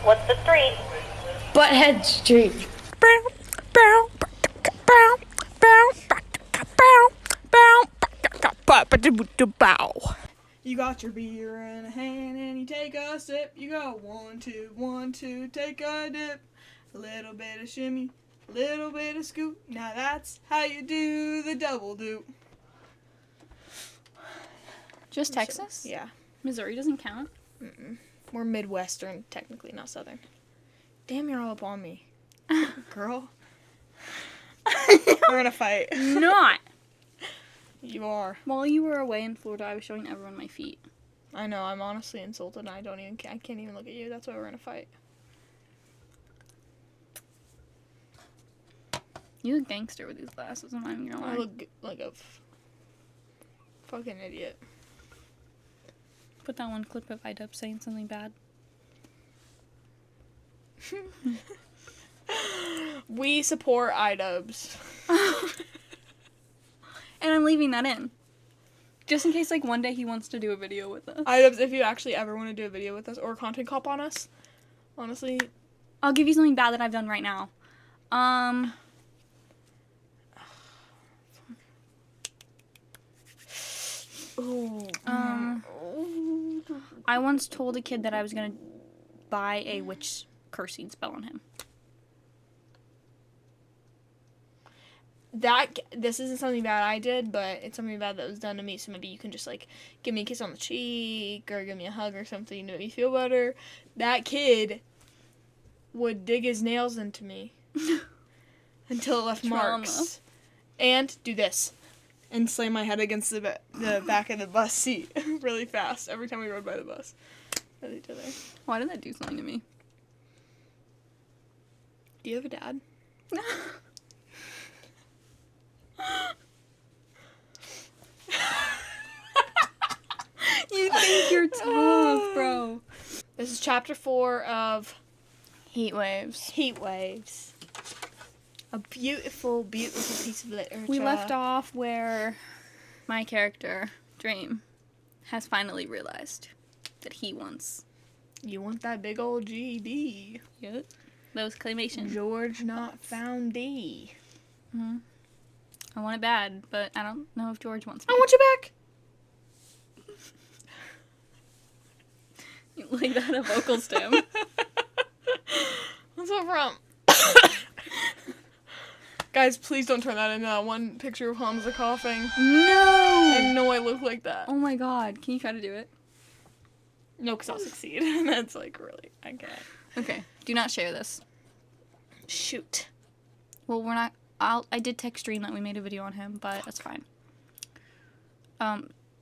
What's the street? Butthead Street. You got your beer in a hand and you take a sip. You go 1, 2, 1, 2, take a dip. A little bit of shimmy, a little bit of scoop. Now that's how you do the double dip. Just Texas? Yeah. Missouri doesn't count? Mm-mm. We're Midwestern, technically, not Southern. Damn, you're all up on me. Girl. We're gonna fight. Not! You are. While you were away in Florida, I was showing everyone my feet. I know, I'm honestly insulted and I can't even look at you. That's why we're gonna fight. You look gangster with these glasses, I'm not even gonna lie. I look like a fucking idiot. Put that one clip of IDub saying something bad. We support iDubbbz. And I'm leaving that in. Just in case, like, one day he wants to do a video with us. iDubbbz, if you actually ever want to do a video with us or a content cop on us, honestly. I'll give you something bad that I've done right now. I once told a kid that I was gonna buy a witch cursing spell on him. This isn't something bad I did, but it's something bad that was done to me, so maybe you can just, like, give me a kiss on the cheek or give me a hug or something to make me feel better. That kid would dig his nails into me until it left marks. And do this. And slam my head against the back of the bus seat really fast every time we rode by the bus with each other. Why did that do something to me? Do you have a dad? You think you're tough, bro. This is chapter 4 of Heatwaves. Heatwaves. A beautiful, beautiful piece of literature. We left off where my character, Dream, has finally realized that he wants... You want that big old GED. Yep. Those claymation. George not found D. Mm-hmm. I want it bad, but I don't know if George wants me. I want you back. You like that a vocal stem. What's up, from? Guys, please don't turn that into that one picture of Hamza coughing. No! I know I look like that. Oh my god. Can you try to do it? No, because I'll succeed. And that's like, really, I can't. Okay. Do not share this. Shoot. Well, we're not... I did text Dream that we made a video on him, but that's fine.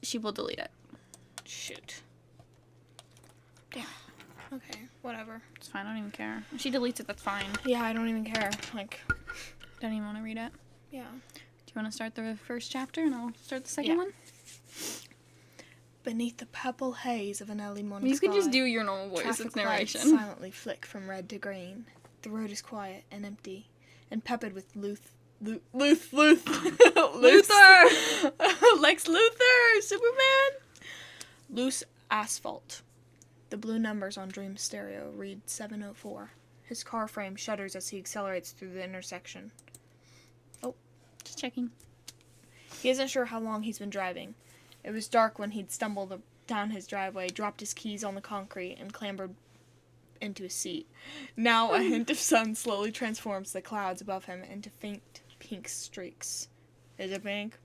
She will delete it. Shoot. Damn it. Okay, whatever. It's fine, I don't even care. If she deletes it, that's fine. Yeah, I don't even care. Like... Don't even want to read it. Yeah. Do you want to start the first chapter and I'll start the second one? Beneath the purple haze of an early morning You sky, can just do your normal voice. traffic It's narration. lights silently flick from red to green. The road is quiet and empty, and peppered with Luther! Lex Luthor! Superman! Loose asphalt. The blue numbers on Dream's stereo read 704. His car frame shudders as he accelerates through the intersection. Just checking. He isn't sure how long he's been driving. It was dark when he'd stumbled down his driveway, dropped his keys on the concrete, and clambered into his seat. Now a hint of sun slowly transforms the clouds above him into faint pink streaks. Is it pink?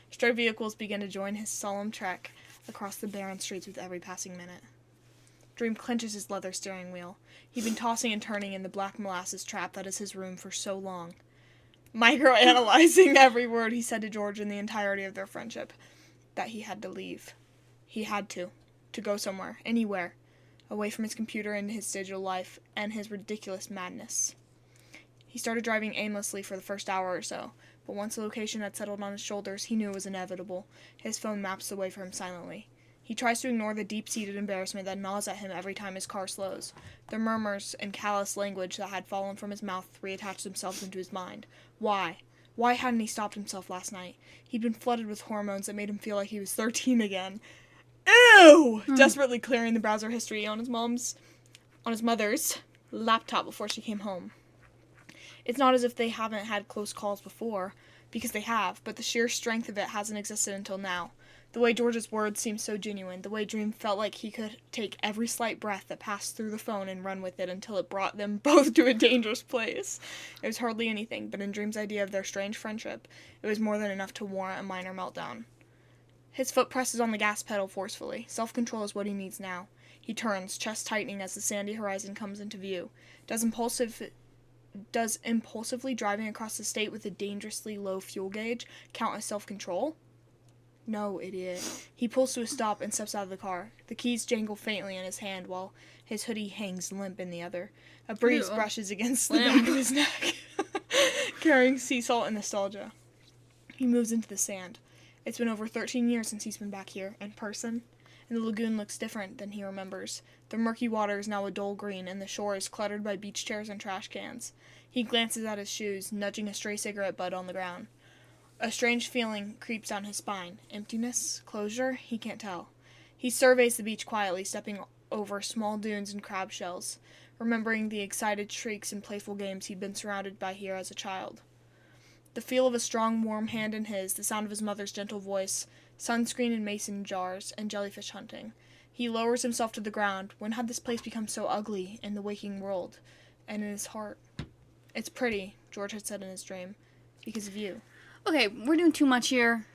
Stray vehicles begin to join his solemn trek across the barren streets with every passing minute. Dream clenches his leather steering wheel. He'd been tossing and turning in the black molasses trap that is his room for so long. Microanalyzing every word he said to George in the entirety of their friendship. That he had to leave. He had to. To go somewhere. Anywhere. Away from his computer and his digital life and his ridiculous madness. He started driving aimlessly for the first hour or so, but once the location had settled on his shoulders, he knew it was inevitable. His phone maps the way for him silently. He tries to ignore the deep-seated embarrassment that gnaws at him every time his car slows. The murmurs and callous language that had fallen from his mouth reattached themselves into his mind. Why? Why hadn't he stopped himself last night? He'd been flooded with hormones that made him feel like he was 13 again. Ew! Desperately clearing the browser history on his mom's on his mother's laptop before she came home. It's not as if they haven't had close calls before, because they have, but the sheer strength of it hasn't existed until now. The way George's words seemed so genuine, the way Dream felt like he could take every slight breath that passed through the phone and run with it until it brought them both to a dangerous place. It was hardly anything, but in Dream's idea of their strange friendship, it was more than enough to warrant a minor meltdown. His foot presses on the gas pedal forcefully. Self-control is what he needs now. He turns, chest tightening as the sandy horizon comes into view. Does impulsively driving across the state with a dangerously low fuel gauge count as self-control? No, idiot. He pulls to a stop and steps out of the car. The keys jangle faintly in his hand while his hoodie hangs limp in the other. A breeze brushes against the back of his neck, carrying sea salt and nostalgia. He moves into the sand. It's been over 13 years since he's been back here, in person, and the lagoon looks different than he remembers. The murky water is now a dull green, and the shore is cluttered by beach chairs and trash cans. He glances at his shoes, nudging a stray cigarette butt on the ground. A strange feeling creeps down his spine. Emptiness? Closure? He can't tell. He surveys the beach quietly, stepping over small dunes and crab shells, remembering the excited shrieks and playful games he'd been surrounded by here as a child. The feel of a strong, warm hand in his, the sound of his mother's gentle voice, sunscreen in mason jars, and jellyfish hunting. He lowers himself to the ground. When had this place become so ugly in the waking world? And in his heart? It's pretty, George had said in his dream, because of you. Okay, we're doing too much here.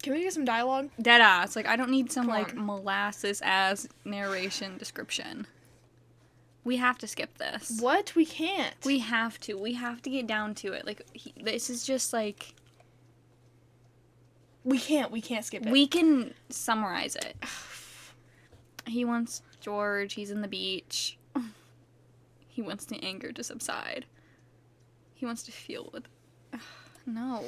Can we get some dialogue? Deadass. Like, I don't need some, Come like, on. molasses-ass narration description. We have to skip this. What? We can't. We have to. We have to get down to it. Like, this is just, like... We can't skip it. We can summarize it. He wants George. He's in the beach. He wants the anger to subside. He wants to feel with... No.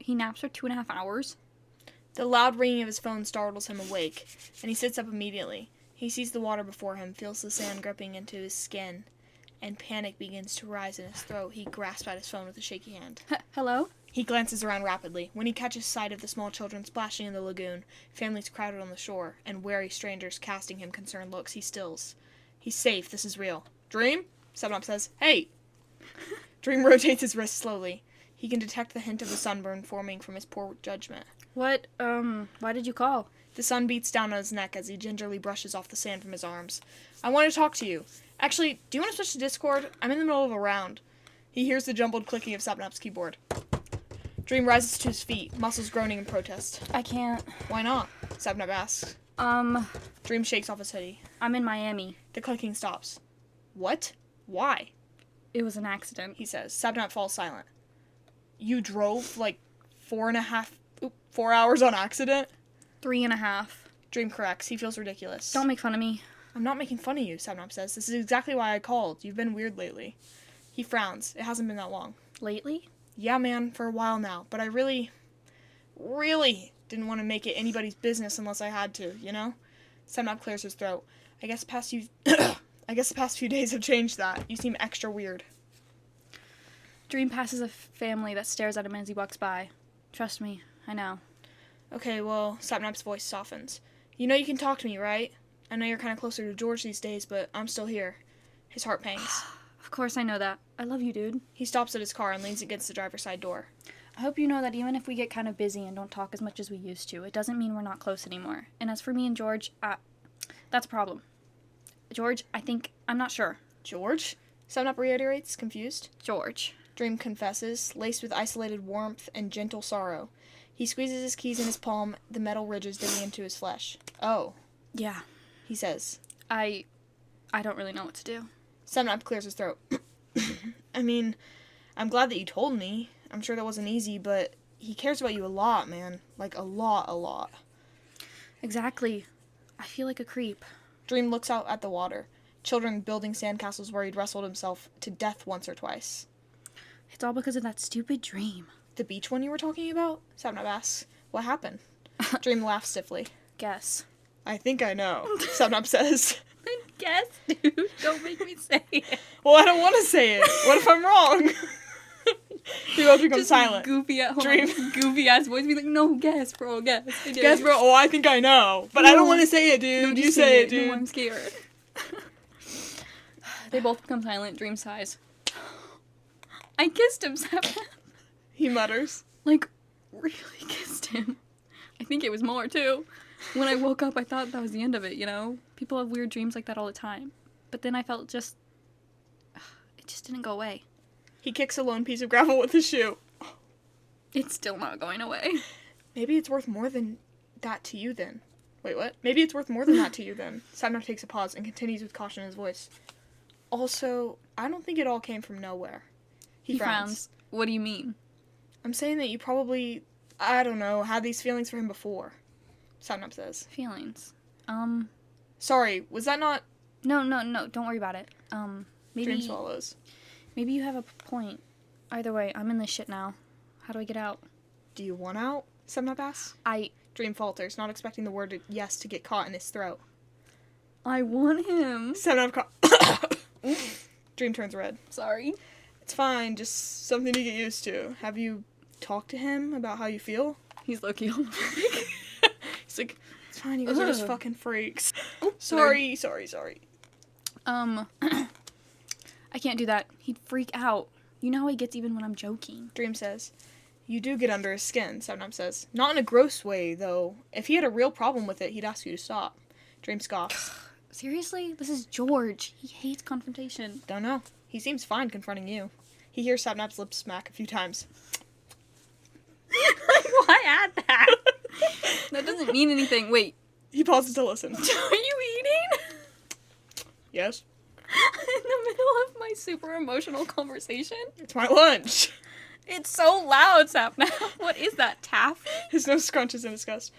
He naps for 2.5 hours. The loud ringing of his phone startles him awake, and he sits up immediately. He sees the water before him, feels the sand gripping into his skin, and panic begins to rise in his throat. He grasps at his phone with a shaky hand. Hello? He glances around rapidly. When he catches sight of the small children splashing in the lagoon, families crowded on the shore, and wary strangers casting him concerned looks, he stills. He's safe. This is real. Dream? 7-Up says, "Hey!" Dream rotates his wrist slowly. He can detect the hint of a sunburn forming from his poor judgment. Why did you call? The sun beats down on his neck as he gingerly brushes off the sand from his arms. "I want to talk to you. Actually, do you want to switch to Discord? I'm in the middle of a round." He hears the jumbled clicking of 7-Up's keyboard. Dream rises to his feet, muscles groaning in protest. I can't. "Why not?" 7-Up asks. Dream shakes off his hoodie. I'm in Miami. The clicking stops. "What? Why?" It was an accident. He says. 7-Up falls silent. "You drove, like, 4 hours on accident?" 3.5. Dream corrects. He feels ridiculous. Don't make fun of me. "I'm not making fun of you," 7-Up says. "This is exactly why I called. You've been weird lately." He frowns. It hasn't been that long. Lately? "Yeah, man, for a while now. But I really didn't want to make it anybody's business unless I had to, you know?" 7-Up clears his throat. I guess the past few days have changed that. You seem extra weird." Dream passes a family that stares at him as he walks by. Trust me, I know. "Okay, well," 7-Up's voice softens. "You know you can talk to me, right? I know you're kind of closer to George these days, but I'm still here." His heart pangs. Of course I know that. I love you, dude. He stops at his car and leans against the driver's side door. I hope you know that even if we get kind of busy and don't talk as much as we used to, it doesn't mean we're not close anymore. And as for me and George, that's a problem. George, I'm not sure. "George?" 7-Up reiterates, confused. George. Dream confesses, laced with isolated warmth and gentle sorrow. He squeezes his keys in his palm, the metal ridges digging into his flesh. "Oh," Yeah. he says. I don't really know what to do. 7-Up clears his throat. "I mean, I'm glad that you told me. I'm sure that wasn't easy, but he cares about you a lot, man. Like, a lot. Exactly. I feel like a creep. Dream looks out at the water. Children building sandcastles where he'd wrestled himself to death once or twice. It's all because of that stupid dream. "The beach one you were talking about?" 7-Up asks. "What happened?" Dream laughs stiffly. Guess. "I think I know," 7-Up says. Guess, dude. Don't make me say it. "Well, I don't want to say it. What if I'm wrong?" He both become Just silent. goofy at home. Dream. Goofy ass voice. Be like, no, guess, bro, guess. I dare Guess, you." bro. Oh, I think I know, but I don't No. want to say it, dude. No, You just say it, dude. No, I'm scared. They both become silent. Dream sighs. I kissed him, Sapnap. He mutters. Like, really kissed him. I think it was more, too. When I woke up, I thought that was the end of it, you know? People have weird dreams like that all the time. But then I felt it just didn't go away. He kicks a lone piece of gravel with his shoe. It's still not going away. Maybe it's worth more than that to you then. Wait, what? Maybe it's worth more than that to you then. Sapnap takes a pause and continues with caution in his voice. Also, I don't think it all came from nowhere. He frowns. What do you mean? I'm saying that you probably, I don't know, had these feelings for him before. Sapnap says. Feelings. Sorry, was that not... No, don't worry about it. Maybe... Dream swallows. Maybe you have a point. Either way, I'm in this shit now. How do I get out? Do you want out? Sapnap asks. Dream falters, not expecting the word yes to get caught in his throat. I want him. Sapnap Dream turns red. Sorry. It's fine, just something to get used to. Have you talked to him about how you feel? He's low-key on He's like, it's fine, you guys are just Ugh. fucking freaks. Oh, Sorry. I can't do that. He'd freak out. You know how he gets even when I'm joking. Dream says. You do get under his skin, Sapnap says. Not in a gross way, though. If he had a real problem with it, he'd ask you to stop. Dream scoffs. Seriously? This is George. He hates confrontation. Don't know. He seems fine confronting you. He hears Sapnap's lips smack a few times. Why add that? That doesn't mean anything. Wait. He pauses to listen. Are you eating? Yes? In the middle of my super emotional conversation? It's my lunch. It's so loud, Sapnap. What is that, taffy? His nose scrunches in disgust.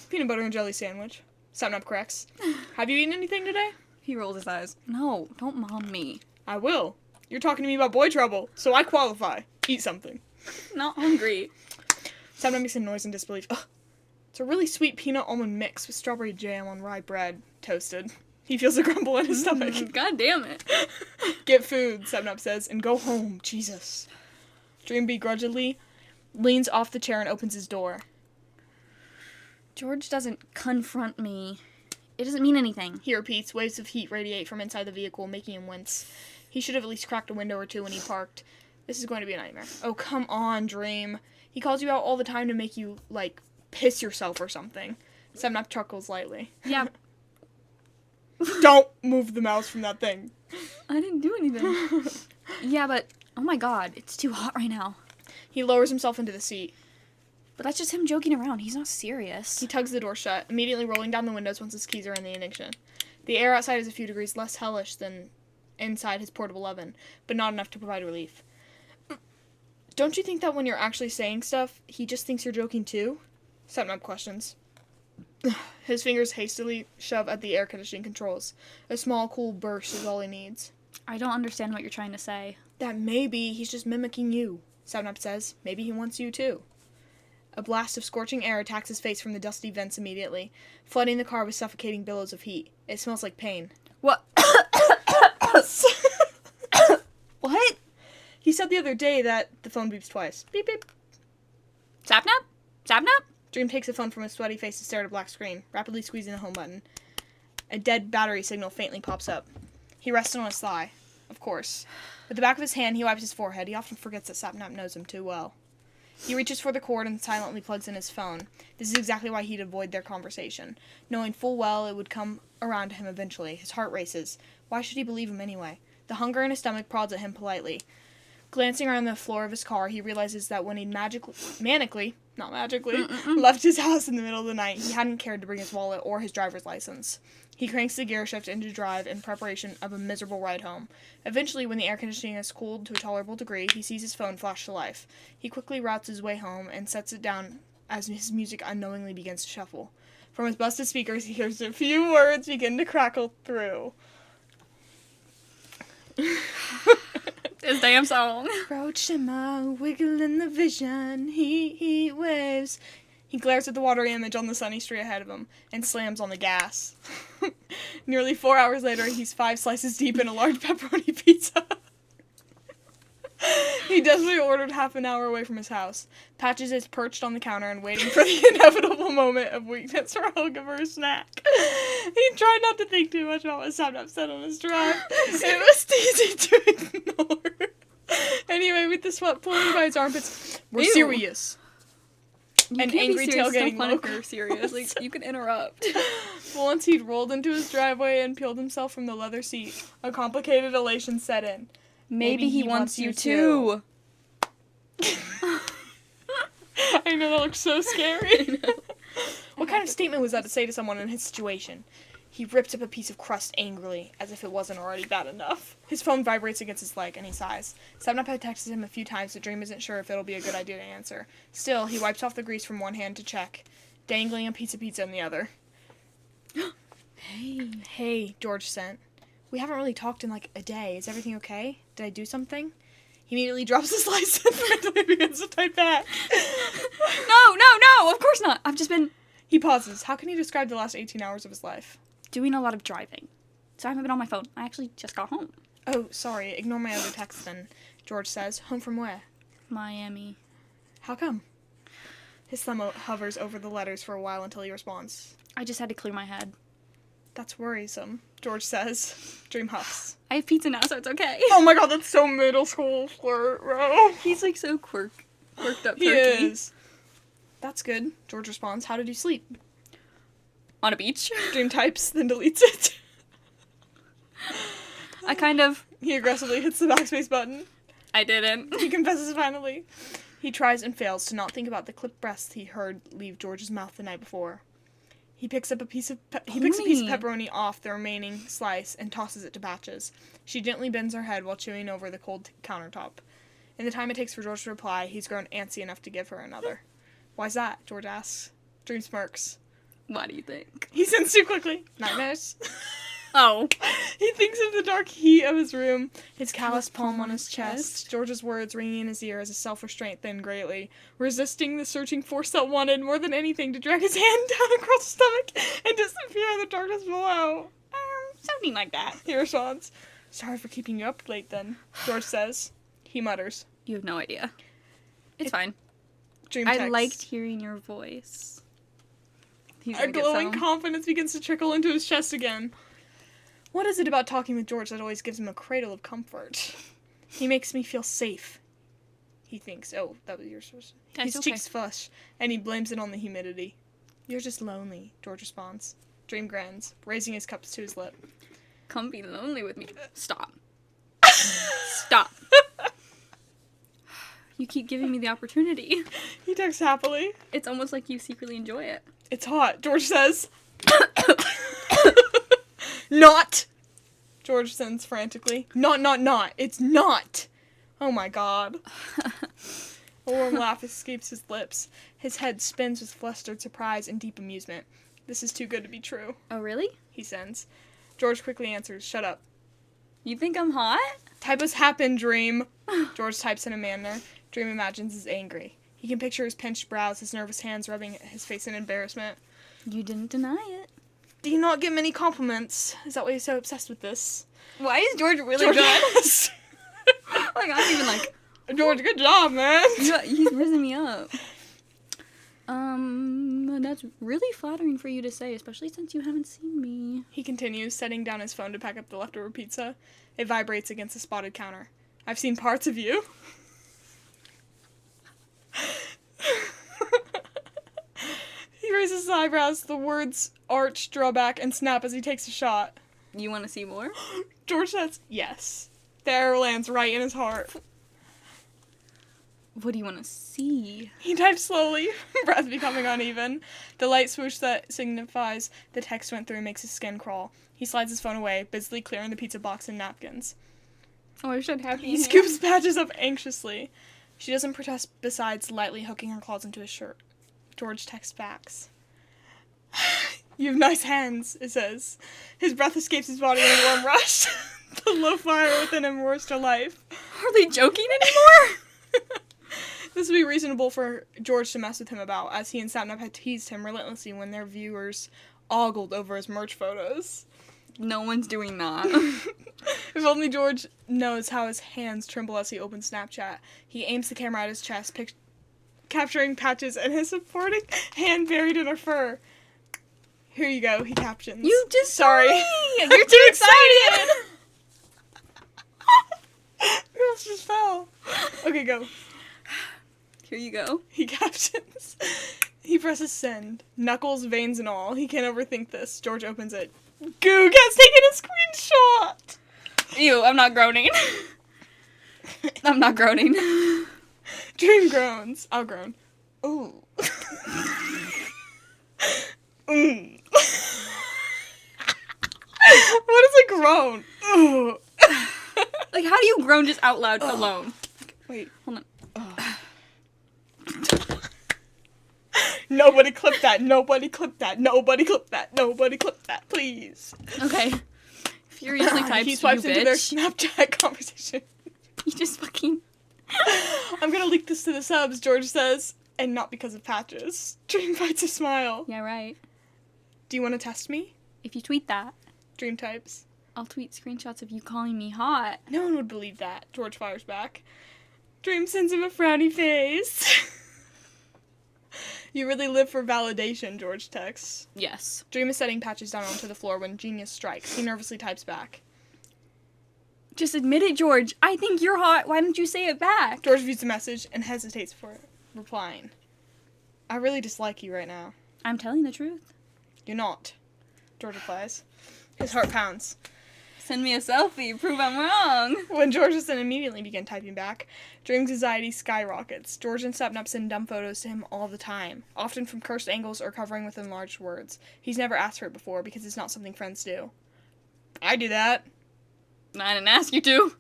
Peanut butter and jelly sandwich. Sapnap corrects. Have you eaten anything today? He rolls his eyes. No, don't mom me. I will. You're talking to me about boy trouble, so I qualify. Eat something. Not hungry. Sapnap makes a noise in disbelief. Ugh. It's a really sweet peanut almond mix with strawberry jam on rye bread. Toasted. He feels a grumble in his stomach. God damn it. Get food, Sapnap says, and go home. Jesus. Dream begrudgingly leans off the chair and opens his door. George doesn't confront me. It doesn't mean anything. He repeats. Waves of heat radiate from inside the vehicle, making him wince. He should have at least cracked a window or two when he parked. This is going to be a nightmare. Oh, come on, Dream. He calls you out all the time to make you, like, piss yourself or something. Sapnap chuckles lightly. Yeah. Don't move the mouse from that thing. I didn't do anything. Yeah, but, oh my god, it's too hot right now. He lowers himself into the seat. But that's just him joking around. He's not serious. He tugs the door shut, immediately rolling down the windows once his keys are in the ignition. The air outside is a few degrees less hellish than inside his portable oven, but not enough to provide relief. Don't you think that when you're actually saying stuff, he just thinks you're joking too? Sapnap questions. His fingers hastily shove at the air conditioning controls. A small, cool burst is all he needs. I don't understand what you're trying to say. That maybe he's just mimicking you, Sapnap says. Maybe he wants you too. A blast of scorching air attacks his face from the dusty vents immediately, flooding the car with suffocating billows of heat. It smells like pain. What? What? He said the other day that the phone beeps twice. Beep, beep. Sapnap? Sapnap? Dream takes the phone from his sweaty face to stare at a black screen, rapidly squeezing the home button. A dead battery signal faintly pops up. He rests on his thigh. Of course. With the back of his hand, he wipes his forehead. He often forgets that Sapnap knows him too well. He reaches for the cord and silently plugs in his phone. This is exactly why he'd avoid their conversation. Knowing full well it would come around to him eventually. His heart races. Why should he believe him anyway? The hunger in his stomach prods at him politely. Glancing around the floor of his car, he realizes that when he'd manically, left his house in the middle of the night, he hadn't cared to bring his wallet or his driver's license. He cranks the gear shift into drive in preparation of a miserable ride home. Eventually, when the air conditioning has cooled to a tolerable degree, he sees his phone flash to life. He quickly routes his way home and sets it down as his music unknowingly begins to shuffle. From his busted speakers, he hears a few words begin to crackle through. This damn song. Road shimmer, wiggle in the vision, heat waves. He glares at the watery image on the sunny street ahead of him and slams on the gas. Nearly 4 hours later, he's 5 slices deep in a large pepperoni pizza. He desperately ordered half an hour away from his house. Patches is perched on the counter and waiting for the inevitable moment of weakness where he'll give her a snack. He tried not to think too much about what Sapnap said on his drive. It was easy to ignore. Anyway, with the sweat pulling by his armpits, we're Ew. serious. You An can't angry be serious. It's tailgating not fun if local. you're serious. Like, you can interrupt. Once he'd rolled into his driveway and peeled himself from the leather seat, a complicated elation set in. Maybe he wants you too. I know, that looks so scary. What kind of statement was that to say to someone in his situation? He rips up a piece of crust angrily, as if it wasn't already bad enough. His phone vibrates against his leg, and he sighs. Sapnap had texted him a few times, but Dream isn't sure if it'll be a good idea to answer. Still, he wipes off the grease from one hand to check, dangling a piece of pizza in the other. Hey, George sent. We haven't really talked in like a day. Is everything okay? Did I do something? He immediately drops the slice and mentally begins to type back. No, of course not. I've just been He pauses. How can he describe the last 18 hours of his life? doing a lot of driving. So I haven't been on my phone. I actually just got home. Oh, sorry. Ignore my other text then, George says. Home from where? Miami. How come? His thumb hovers over the letters for a while until he responds. I just had to clear my head. That's worrisome, George says. Dream huffs. I have pizza now, so it's okay. Oh my god, that's so middle school flirt, bro. He's like so quirked up He turkey. is. That's good, George responds. How did you sleep? On a beach. Dream types, then deletes it. I kind of... He aggressively hits the backspace button. I didn't. He confesses finally. He tries and fails to not think about the clipped breasts he heard leave George's mouth the night before. He picks a piece of pepperoni off the remaining slice and tosses it to Patches. She gently bends her head while chewing over the cold countertop. In the time it takes for George to reply, he's grown antsy enough to give her another. Why's that? George asks. Dream smirks. Why do you think? He sends too quickly. Nightmares. Oh. He thinks of the dark heat of his room, his calloused palm on his chest, George's words ringing in his ear as his self-restraint thinned greatly, resisting the searching force that wanted, more than anything, to drag his hand down across his stomach and disappear in the darkness below. Something like that. He responds. Sorry for keeping you up late then, George says. He mutters. You have no idea. It's fine. Dream I text. liked hearing your voice. He's A gonna get glowing some. confidence begins to trickle into his chest again. What is it about talking with George that always gives him a cradle of comfort? He makes me feel safe. He thinks. Oh, that was your source. That's His okay. cheeks flush, and he blames it on the humidity. You're just lonely, George responds. Dream grins, raising his cups to his lip. Come be lonely with me. Stop. Stop. You keep giving me the opportunity. He texts happily. It's almost like you secretly enjoy it. It's hot, George says. Not! George sends frantically. Not. It's not! Oh my god. A warm laugh escapes his lips. His head spins with flustered surprise and deep amusement. This is too good to be true, Oh, really? he sends. George quickly answers, shut up. You think I'm hot? Typos happen, Dream. George types in a manner Dream imagines is angry. He can picture his pinched brows, his nervous hands rubbing his face in embarrassment. You didn't deny it. Do you not get many compliments? Is that why you're so obsessed with this? Why is George really George, good? Like, I'm even like, George, good job, man. he's risen me up. That's really flattering for you to say, especially since you haven't seen me. He continues, setting down his phone to pack up the leftover pizza. It vibrates against the spotted counter. I've seen parts of you. He raises his eyebrows, the words arch, draw back, and snap as he takes a shot. You want to see more? George says, yes. The arrow lands right in his heart. What do you want to see? He types slowly, breath becoming uneven. The light swoosh that signifies the text went through makes his skin crawl. He slides his phone away, busily clearing the pizza box and napkins. Oh, I should have He scoops Patches up anxiously. She doesn't protest besides lightly hooking her claws into his shirt. George texts back. You have nice hands, it says. His breath escapes his body in a warm rush. The low fire within him roars to life. Are they joking anymore? This would be reasonable for George to mess with him about, as he and Sapnap had teased him relentlessly when their viewers ogled over his merch photos. No one's doing that. If only George knows how his hands tremble as he opens Snapchat. He aims the camera at his chest, capturing Patches and his supporting hand buried in her fur. Here you go, he captions. You just Sorry. You're too excited. Girls just fell. Okay, go. Here you go. He captions. He presses send. Knuckles, veins, and all. He can't overthink this. George opens it. Goo Cat's taking a screenshot! Ew, I'm not groaning. I'm not groaning. Dream groans. I'll groan. Ooh. Mm. What is a groan? Ooh. Like, how do you groan just out loud alone? Wait. Hold on. Nobody clip that. Nobody clip that. Nobody clip that. Nobody clip that, please. Okay. Furiously types, He swipes you into their bitch. Snapchat conversation. You just fucking... I'm gonna leak this to the subs, George says. And not because of Patches. Dream bites a smile. Yeah, right. Do you want to test me? If you tweet that, Dream types. I'll tweet screenshots of you calling me hot. No one would believe that. George fires back. Dream sends him a frowny face. You really live for validation, George texts. Yes. Dream is setting Patches down onto the floor when Genius strikes. He nervously types back. Just admit it, George. I think you're hot. Why don't you say it back? George views the message and hesitates for replying. I really dislike you right now. I'm telling the truth. You're not. George replies. His heart pounds. Send me a selfie. Prove I'm wrong. When George doesn't immediately begin typing back, Dream's anxiety skyrockets. George and Stepnup send dumb photos to him all the time, often from cursed angles or covering with enlarged words. He's never asked for it before because it's not something friends do. I do that. I didn't ask you to.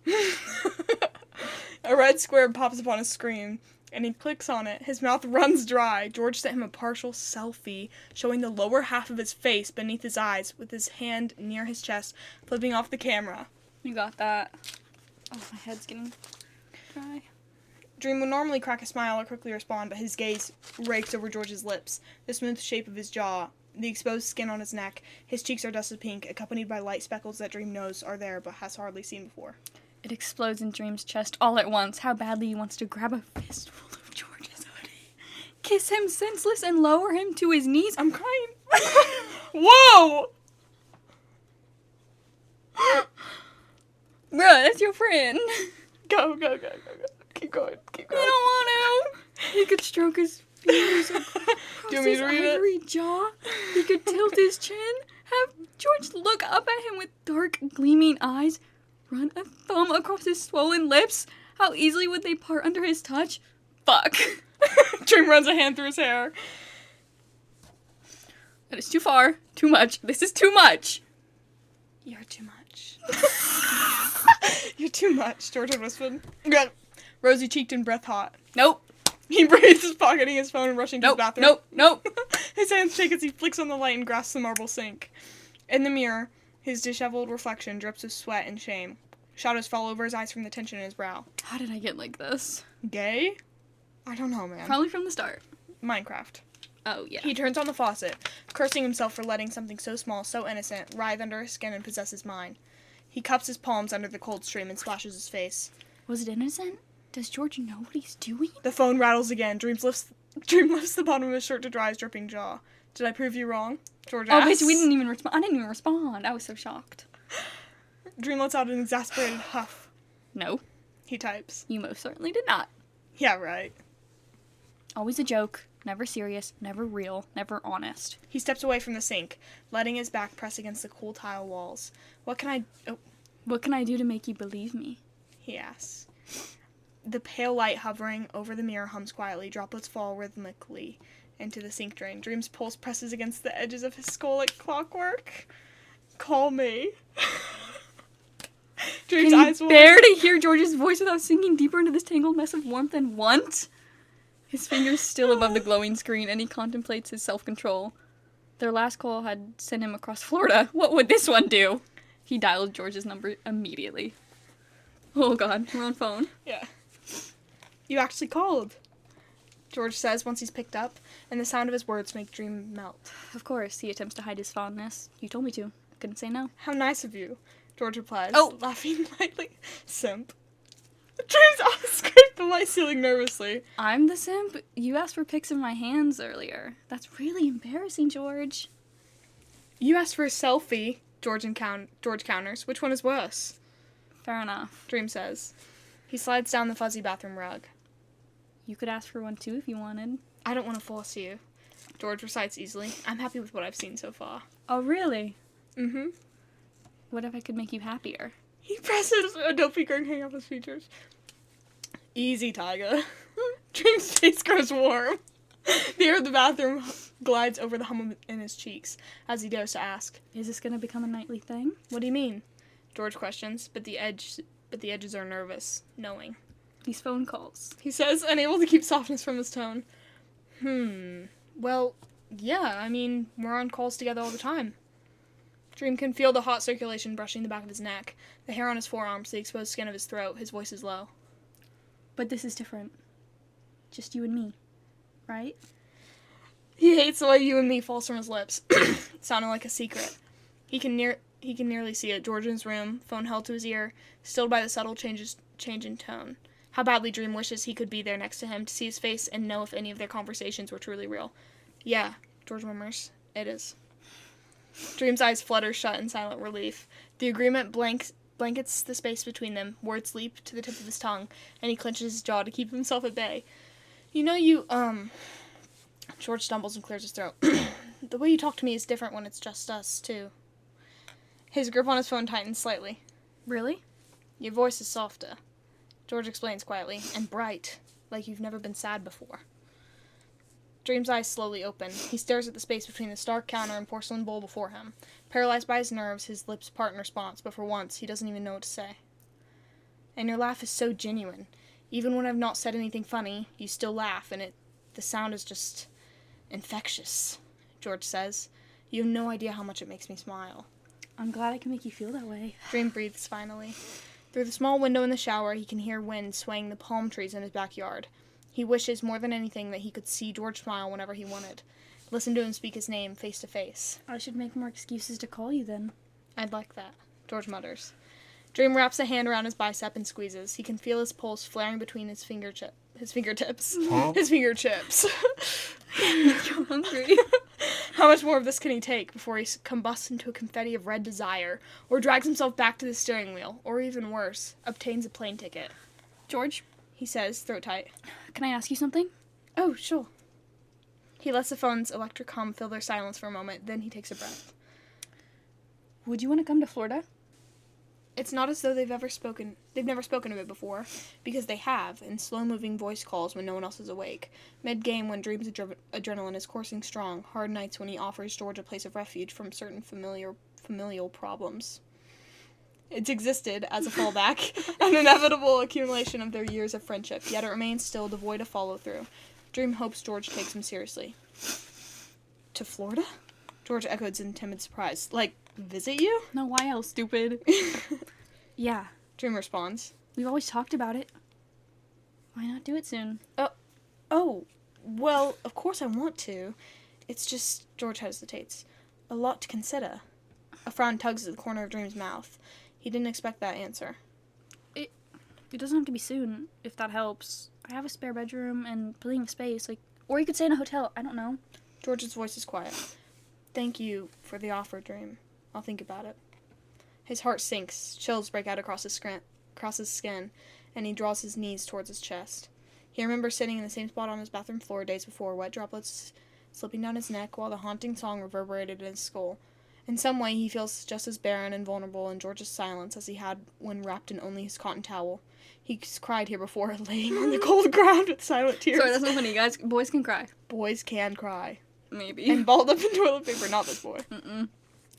A red square pops up on his screen, and he clicks on it. His mouth runs dry. George sent him a partial selfie, showing the lower half of his face beneath his eyes, with his hand near his chest, flipping off the camera. You got that. Oh, my head's getting dry. Dream would normally crack a smile or quickly respond, but his gaze rakes over George's lips, the smooth shape of his jaw, the exposed skin on his neck. His cheeks are dusted pink, accompanied by light speckles that Dream knows are there but has hardly seen before. It explodes in Dream's chest all at once. How badly he wants to grab a fistful of George's hoodie, kiss him senseless, and lower him to his knees. I'm crying. Whoa! Bruh, that's your friend. Go. Keep going. I don't want to. He could stroke his fingers across Do you want me his to read it? ivory jaw. He could tilt his chin, have George look up at him with dark, gleaming eyes, run a thumb across his swollen lips. How easily would they part under his touch? Fuck. Dream runs a hand through his hair. That is too far. Too much. This is too much. You're too much. You're too much, George had whispered. Rosy-cheeked and breath-hot. Nope. He breathes, pocketing his phone and rushing to his Nope. bathroom. Nope. His hands shake as he flicks on the light and grasps the marble sink. In the mirror, his disheveled reflection drips with sweat and shame. Shadows fall over his eyes from the tension in his brow. How did I get like this? Gay? I don't know, man. Probably from the start. Minecraft. Oh, yeah. He turns on the faucet, cursing himself for letting something so small, so innocent, writhe under his skin and possess his mind. He cups his palms under the cold stream and splashes his face. Was it innocent? Does George know what he's doing? The phone rattles again. Dream lifts the bottom of his shirt to dry his dripping jaw. Did I prove you wrong? George asks. Oh, bitch, we didn't even respond. I didn't even respond. I was so shocked. Dream lets out an exasperated huff. No, He types. you most certainly did not. Yeah, right. Always a joke. Never serious. Never real. Never honest. He steps away from the sink, letting his back press against the cool tile walls. What can I do to make you believe me? He asks. The pale light hovering over the mirror hums quietly. Droplets fall rhythmically into the sink drain. Dream's pulse presses against the edges of his skull like clockwork. Call me. Dream's Can eyes you will... bear to hear George's voice without sinking deeper into this tangled mess of warmth and want? His fingers still above the glowing screen, and he contemplates his self-control. Their last call had sent him across Florida. What would this one do? He dialed George's number immediately. Oh god, we're on phone. Yeah. You actually called, George says once he's picked up, and the sound of his words make Dream melt. Of course, he attempts to hide his fondness. You told me to. Couldn't say no. How nice of you, George replies, laughing lightly. Simp. Dream's eyes scrape the white ceiling nervously. I'm the simp? You asked for pics of my hands earlier. That's really embarrassing, George. You asked for a selfie, George counters. Which one is worse? Fair enough. Dream says. He slides down the fuzzy bathroom rug. You could ask for one too if you wanted. I don't want to force you, George recites easily. I'm happy with what I've seen so far. Oh, really? Mm-hmm. What if I could make you happier? He presses a dopey grin hang up his features. Easy, Tyga. Dream's face grows warm. The air of the bathroom glides over the hum in his cheeks as he dares to ask, Is this gonna become a nightly thing? What do you mean? George questions, but the edges are nervous, knowing. These phone calls. He says, unable to keep softness from his tone. Well, yeah, I mean, we're on calls together all the time. Dream can feel the hot circulation brushing the back of his neck, the hair on his forearms, the exposed skin of his throat. His voice is low. But this is different. Just you and me, right? He hates the way you and me falls from his lips, sounding like a secret. He can nearly see it. George in his room, phone held to his ear, stilled by the subtle change in tone. How badly Dream wishes he could be there next to him to see his face and know if any of their conversations were truly real. Yeah, George murmurs. It is. Dream's eyes flutter shut in silent relief. The agreement blankets the space between them. Words leap to the tip of his tongue, and he clenches his jaw to keep himself at bay. George stumbles and clears his throat. The way you talk to me is different when it's just us, too. His grip on his phone tightens slightly. Really? Your voice is softer, George explains quietly, and bright, like you've never been sad before. Dream's eyes slowly open. He stares at the space between the stark counter and porcelain bowl before him. Paralyzed by his nerves, his lips part in response, but for once, he doesn't even know what to say. And your laugh is so genuine. Even when I've not said anything funny, you still laugh, and the sound is just infectious, George says. You have no idea how much it makes me smile. I'm glad I can make you feel that way. Dream breathes finally. Through the small window in the shower, he can hear wind swaying the palm trees in his backyard. He wishes more than anything that he could see George smile whenever he wanted. Listen to him speak his name face to face. I should make more excuses to call you then. I'd like that, George mutters. Dream wraps a hand around his bicep and squeezes. He can feel his pulse flaring between his fingertips. Huh? His fingertips. You're hungry. How much more of this can he take before he combusts into a confetti of red desire, or drags himself back to the steering wheel, or even worse, obtains a plane ticket? George, He says, throat tight. can I ask you something? Oh, sure. He lets the phone's electric hum fill their silence for a moment, then he takes a breath. Would you want to come to Florida? It's not as though they've never spoken of it before, because they have, in slow-moving voice calls when no one else is awake, mid-game when Dream's adrenaline is coursing strong, hard nights when he offers George a place of refuge from certain familial problems. It's existed as a fallback, an inevitable accumulation of their years of friendship, yet it remains still devoid of follow-through. Dream hopes George takes him seriously. To Florida? George echoes in timid surprise. Like, visit you? No, why else, stupid? Yeah, Dream responds. we've always talked about it. Why not do it soon? Oh, well, of course I want to. It's just, George hesitates. A lot to consider. A frown tugs at the corner of Dream's mouth. He didn't expect that answer. It doesn't have to be soon, if that helps. I have a spare bedroom and plenty of space, or you could stay in a hotel, I don't know. George's voice is quiet. Thank you for the offer, Dream. I'll think about it. His heart sinks, chills break out across his skin, and he draws his knees towards his chest. He remembers sitting in the same spot on his bathroom floor days before, wet droplets slipping down his neck while the haunting song reverberated in his skull. In some way, he feels just as barren and vulnerable in George's silence as he had when wrapped in only his cotton towel. He's cried here before, laying on the cold ground with silent tears. Sorry, that's not funny, guys. Boys can cry. Boys can cry. Maybe. And balled up in toilet paper, not this boy. Mm-mm.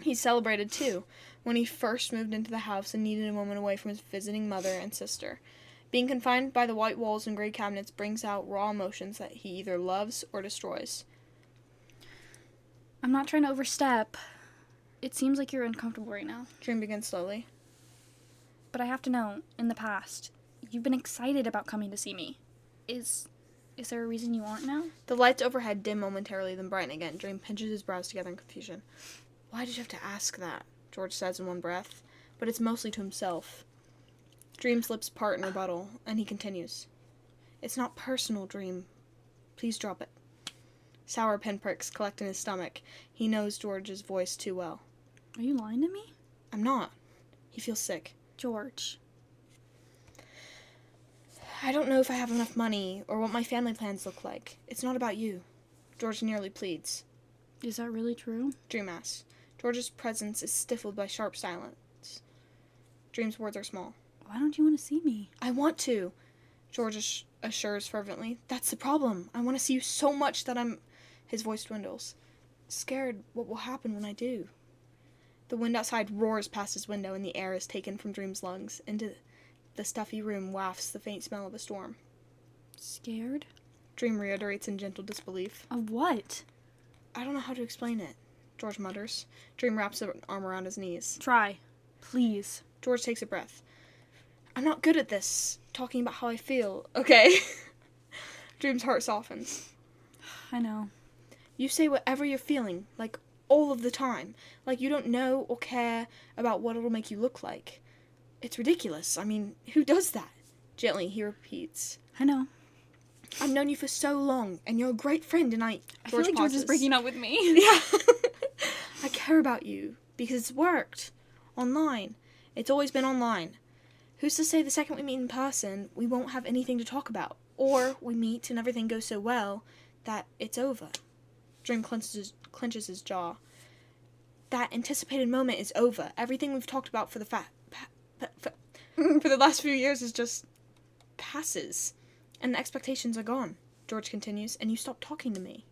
He celebrated, too, when he first moved into the house and needed a moment away from his visiting mother and sister. Being confined by the white walls and gray cabinets brings out raw emotions that he either loves or destroys. I'm not trying to overstep. It seems like you're uncomfortable right now. Dream begins slowly. But I have to know, in the past, you've been excited about coming to see me. Is there a reason you aren't now? The lights overhead dim momentarily, then brighten again. Dream pinches his brows together in confusion. Why did you have to ask that? George says in one breath, but it's mostly to himself. Dream's lips part in rebuttal, and he continues. It's not personal, Dream. Please drop it. Sour pinpricks collect in his stomach. He knows George's voice too well. Are you lying to me? I'm not. He feels sick. George. I don't know if I have enough money or what my family plans look like. It's not about you. George nearly pleads. Is that really true? Dream asks. George's presence is stifled by sharp silence. Dream's words are small. Why don't you want to see me? I want to, George assures fervently. That's the problem. I want to see you so much that I'm... His voice dwindles. Scared what will happen when I do. The wind outside roars past his window, and the air is taken from Dream's lungs. Into the stuffy room wafts the faint smell of a storm. Scared? Dream reiterates in gentle disbelief. Of what? I don't know how to explain it, George mutters. Dream wraps an arm around his knees. Try. Please. George takes a breath. I'm not good at this, talking about how I feel. Okay. Dream's heart softens. I know. You say whatever you're feeling, like all of the time. Like you don't know or care about what it'll make you look like. It's ridiculous. I mean, who does that? Gently, he repeats. I know. I've known you for so long, and you're a great friend, and I feel like George is breaking up with me. Yeah. I care about you, because it's worked. Online. It's always been online. Who's to say the second we meet in person, we won't have anything to talk about? Or we meet and everything goes so well that it's over. Dream clenches his jaw. That anticipated moment is over. Everything we've talked about for the for the last few years is just passes. And the expectations are gone, George continues, and you stop talking to me.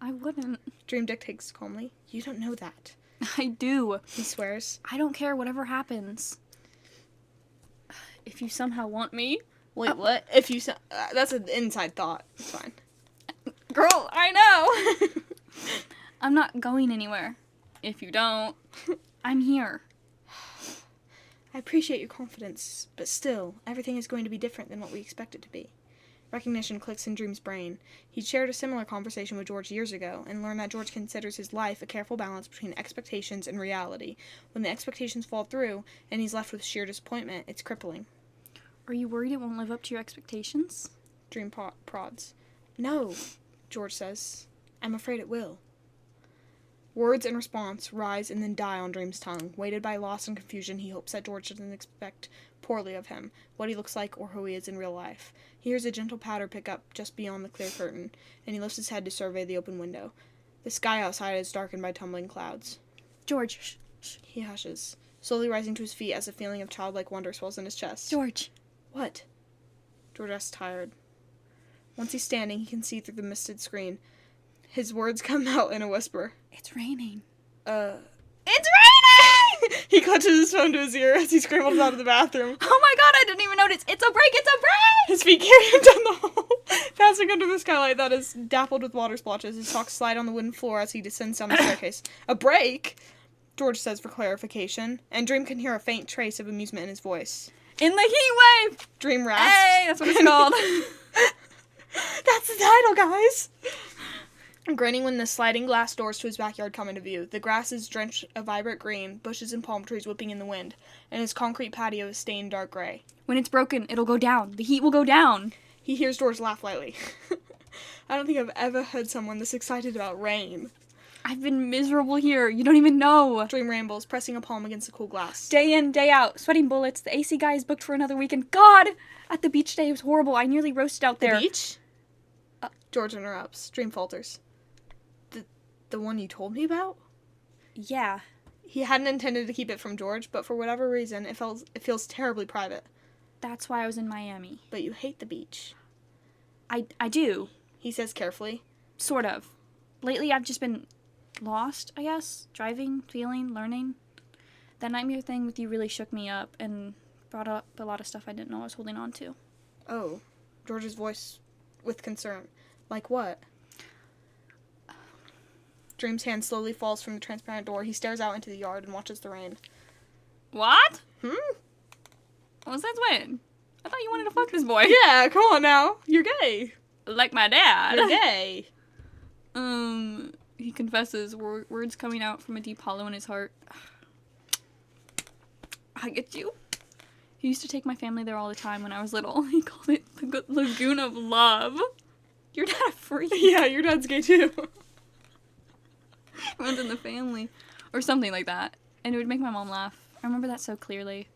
I wouldn't. Dream dictates calmly. You don't know that. I do. He swears. I don't care whatever happens. If you somehow want me. Wait, what? If you that's an inside thought. It's fine. Girl, I know. I'm not going anywhere. If you don't, I'm here. I appreciate your confidence, but still, everything is going to be different than what we expect it to be. Recognition clicks in Dream's brain. He'd shared a similar conversation with George years ago, and learned that George considers his life a careful balance between expectations and reality. When the expectations fall through, and he's left with sheer disappointment, it's crippling. Are you worried it won't live up to your expectations? Dream prods. No, George says. I'm afraid it will. Words in response rise and then die on Dream's tongue. Weighted by loss and confusion, he hopes that George doesn't expect poorly of him, what he looks like or who he is in real life. He hears a gentle patter pick up just beyond the clear curtain, and he lifts his head to survey the open window. The sky outside is darkened by tumbling clouds. George, shh. He hushes, slowly rising to his feet as a feeling of childlike wonder swells in his chest. George. What? George asks, tired. Once he's standing, he can see through the misted screen. His words come out in a whisper. It's raining. It's raining! He clutches his phone to his ear as he scrambles out of the bathroom. Oh my god, I didn't even notice. It's a break, it's a break! His feet carry him down the hall, passing under the skylight that is dappled with water splotches. His socks slide on the wooden floor as he descends down the staircase. A break? George says for clarification, and Dream can hear a faint trace of amusement in his voice. In the heat wave! Dream rasps. Hey, that's what it's called. That's the title, guys! Grinning when the sliding glass doors to his backyard come into view. The grass is drenched a vibrant green, bushes and palm trees whipping in the wind, and his concrete patio is stained dark gray. When it's broken, it'll go down. The heat will go down. He hears George laugh lightly. I don't think I've ever heard someone this excited about rain. I've been miserable here. You don't even know. Dream rambles, pressing a palm against the cool glass. Day in, day out, sweating bullets. The AC guy is booked for another weekend. God! At the beach today, it was horrible. I nearly roasted out there. The beach? George interrupts. Dream falters. The one you told me about? Yeah. He hadn't intended to keep it from George, but for whatever reason, it feels terribly private. That's why I was in Miami. But you hate the beach. I do. He says carefully. Sort of. Lately, I've just been lost, I guess. Driving, feeling, learning. That nightmare thing with you really shook me up and brought up a lot of stuff I didn't know I was holding on to. Oh. George's voice with concern. Like what? Dream's hand slowly falls from the transparent door. He stares out into the yard and watches the rain. What? What was that weird? I thought you wanted to fuck this boy. Yeah, come on now. You're gay. Like my dad. You're gay. He confesses, words coming out from a deep hollow in his heart. I get you. He used to take my family there all the time when I was little. He called it the Lagoon of Love. Your dad a freak. Yeah, your dad's gay too. Runs in the family. Or something like that. And it would make my mom laugh. I remember that so clearly.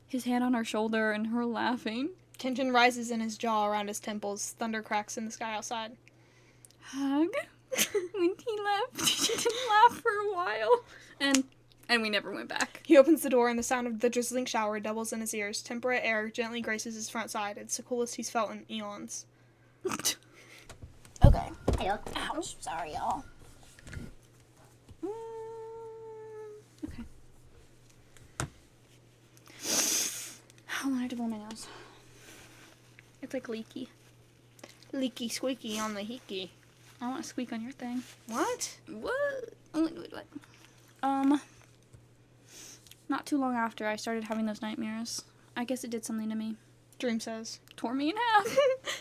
His hand on her shoulder and her laughing. Tension rises in his jaw around his temples. Thunder cracks in the sky outside. Hug? When he left, she didn't laugh for a while. And we never went back. He opens the door and the sound of the drizzling shower doubles in his ears. Temperate air gently graces his front side. It's the coolest he's felt in eons. Okay. Ouch. Sorry, y'all. Okay. I wanted to blow my nose. It's like leaky. Leaky squeaky on the heeky. I want to squeak on your thing. What? What? What? Not too long after I started having those nightmares. I guess it did something to me. Dream says. Tore me in half.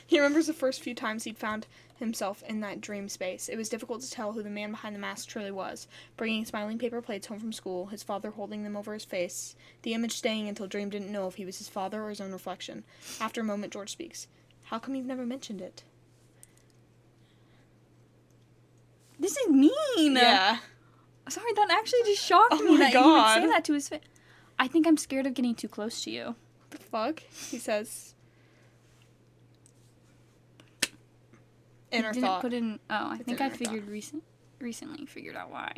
He remembers the first few times he'd found himself in that dream space. It was difficult to tell who the man behind the mask truly was. Bringing smiling paper plates home from school, his father holding them over his face, the image staying until Dream didn't know if he was his father or his own reflection. After a moment, George speaks. How come you've never mentioned it? This is mean. Yeah. Sorry, that actually just shocked Oh me my that God. you would say that to his face. I think I'm scared of getting too close to you. The fuck? He says. Inner Didn't thought. put in. Oh, I It's think an I inner figured recently figured out why.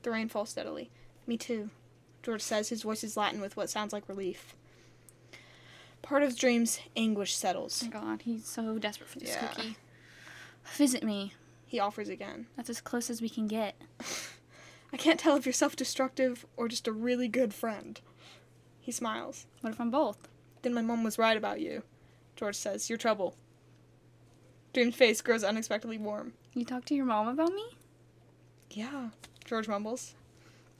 The rain falls steadily. Me too, George says, his voice is Latin with what sounds like relief. Part of Dream's anguish settles. Oh my God, he's so desperate for this Yeah. cookie. Visit me. He offers again. That's as close as we can get. I can't tell if you're self-destructive or just a really good friend. He smiles. What if I'm both? Then my mom was right about you, George says. You're trouble. Dream's face grows unexpectedly warm. You talked to your mom about me? Yeah, George mumbles.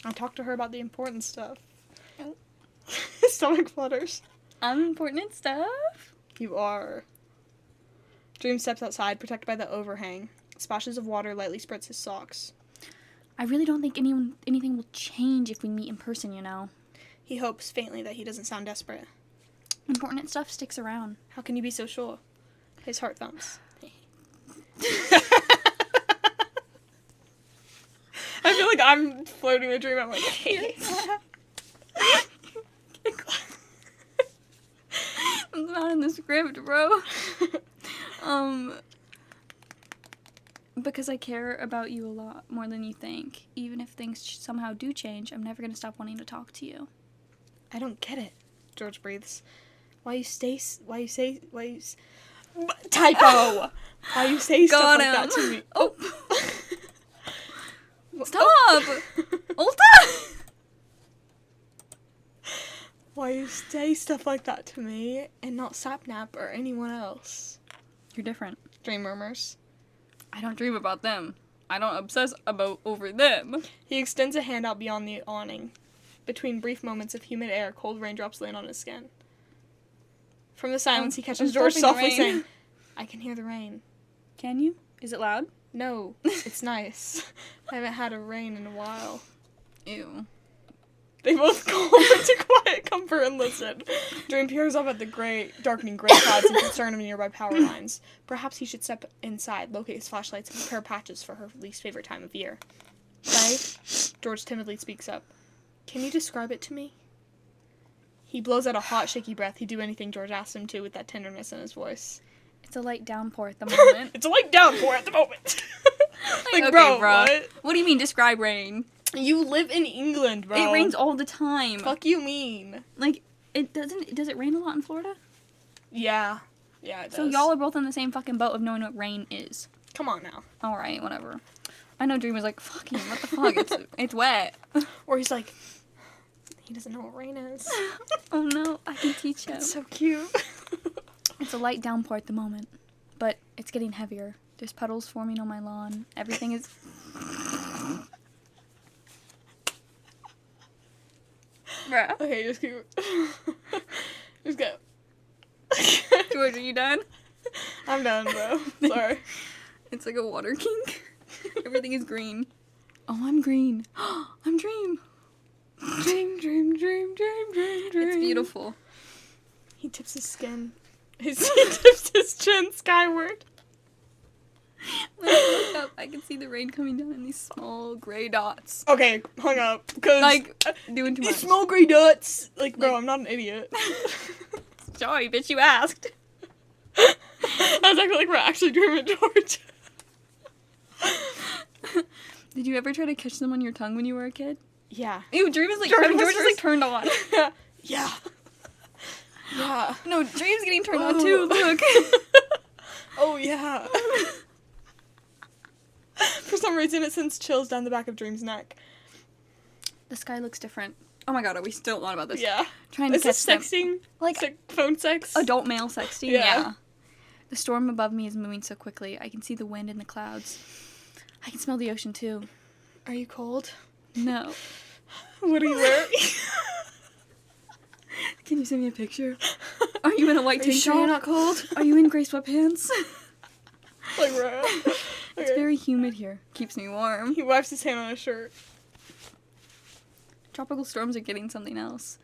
I talked to her about the important stuff. Oh. His stomach flutters. I'm important and stuff? You are. Dream steps outside, protected by the overhang. Splashes of water lightly spritz his socks. I really don't think anything will change if we meet in person, you know. He hopes faintly that he doesn't sound desperate. Important stuff sticks around. How can you be so sure? His heart thumps. I feel like I'm floating a dream. I'm like, hey. It's not in the script, bro. Because I care about you a lot more than you think. Even if things somehow do change, I'm never gonna stop wanting to talk to you. I don't get it, George breathes. Why you say typo. Why you say stuff Got like him. that to me? Oh. Oh. Stop! Ulta! Why you say stuff like that to me and not Sapnap or anyone else? You're different. Dream murmurs. I don't dream about them. I don't obsess over them. He extends a hand out beyond the awning. Between brief moments of humid air, cold raindrops land on his skin. From the silence, he catches I'm George stopping the softly rain. saying, I can hear the rain. Can you? Is it loud? No, it's nice. I haven't had a rain in a while. Ew. They both go over to quiet comfort and listen. Dream peers up at the darkening gray clouds in concern of nearby power lines. Perhaps he should step inside, locate his flashlights, and prepare patches for her least favorite time of year. Faye? George timidly speaks up. Can you describe it to me? He blows out a hot, shaky breath. He'd do anything George asked him to with that tenderness in his voice. It's a light downpour at the moment. It's a light downpour at the moment. like, Okay, bro, bruh. what? What do you mean describe rain? You live in England, bro. It rains all the time. Fuck you mean? Like, does it rain a lot in Florida? Yeah. Yeah, it does. So y'all are both in the same fucking boat of knowing what rain is. Come on now. Alright, whatever. I know Dream was like, fucking, what the fuck? It's wet. Or he's like, he doesn't know what rain is. Oh no, I can teach him. It's so cute. It's a light downpour at the moment, but it's getting heavier. There's puddles forming on my lawn. Everything is... Bruh. Okay, just keep. Just go. George, are you done? I'm done, bro. Sorry. It's like a water kink. Everything is green. Oh, I'm green. I'm Dream. Dream, dream, dream, dream, dream, dream. It's beautiful. He tips his skin. He tips his chin skyward. When I look up, I can see the rain coming down in these small gray dots. Okay, hung up. Because Like, doing too these much. small gray dots. Like, bro, Like- I'm not an idiot. Sorry, bitch, you asked. I was acting like we're actually dreaming, George. Did you ever try to catch them on your tongue when you were a kid? Yeah. Ew, Dream is like, Dream George is whispers. like turned on. Yeah. Yeah. No, Dream's getting turned on Oh. too, look. Oh, yeah. For some reason, it sends chills down the back of Dream's neck. The sky looks different. Oh my god, are we still on about this? Yeah. Trying to Is catch this them. sexting? Like, Phone sex? adult male sexting? Yeah. Yeah. The storm above me is moving so quickly. I can see the wind in the clouds. I can smell the ocean too. Are you cold? No. What are you wearing? Can you send me a picture? Are you in a white Are you tank sure you're top? not cold? Are you in gray sweatpants? Like, bro. It's very humid here. Keeps me warm. He wipes his hand on his shirt. Tropical storms are getting something else.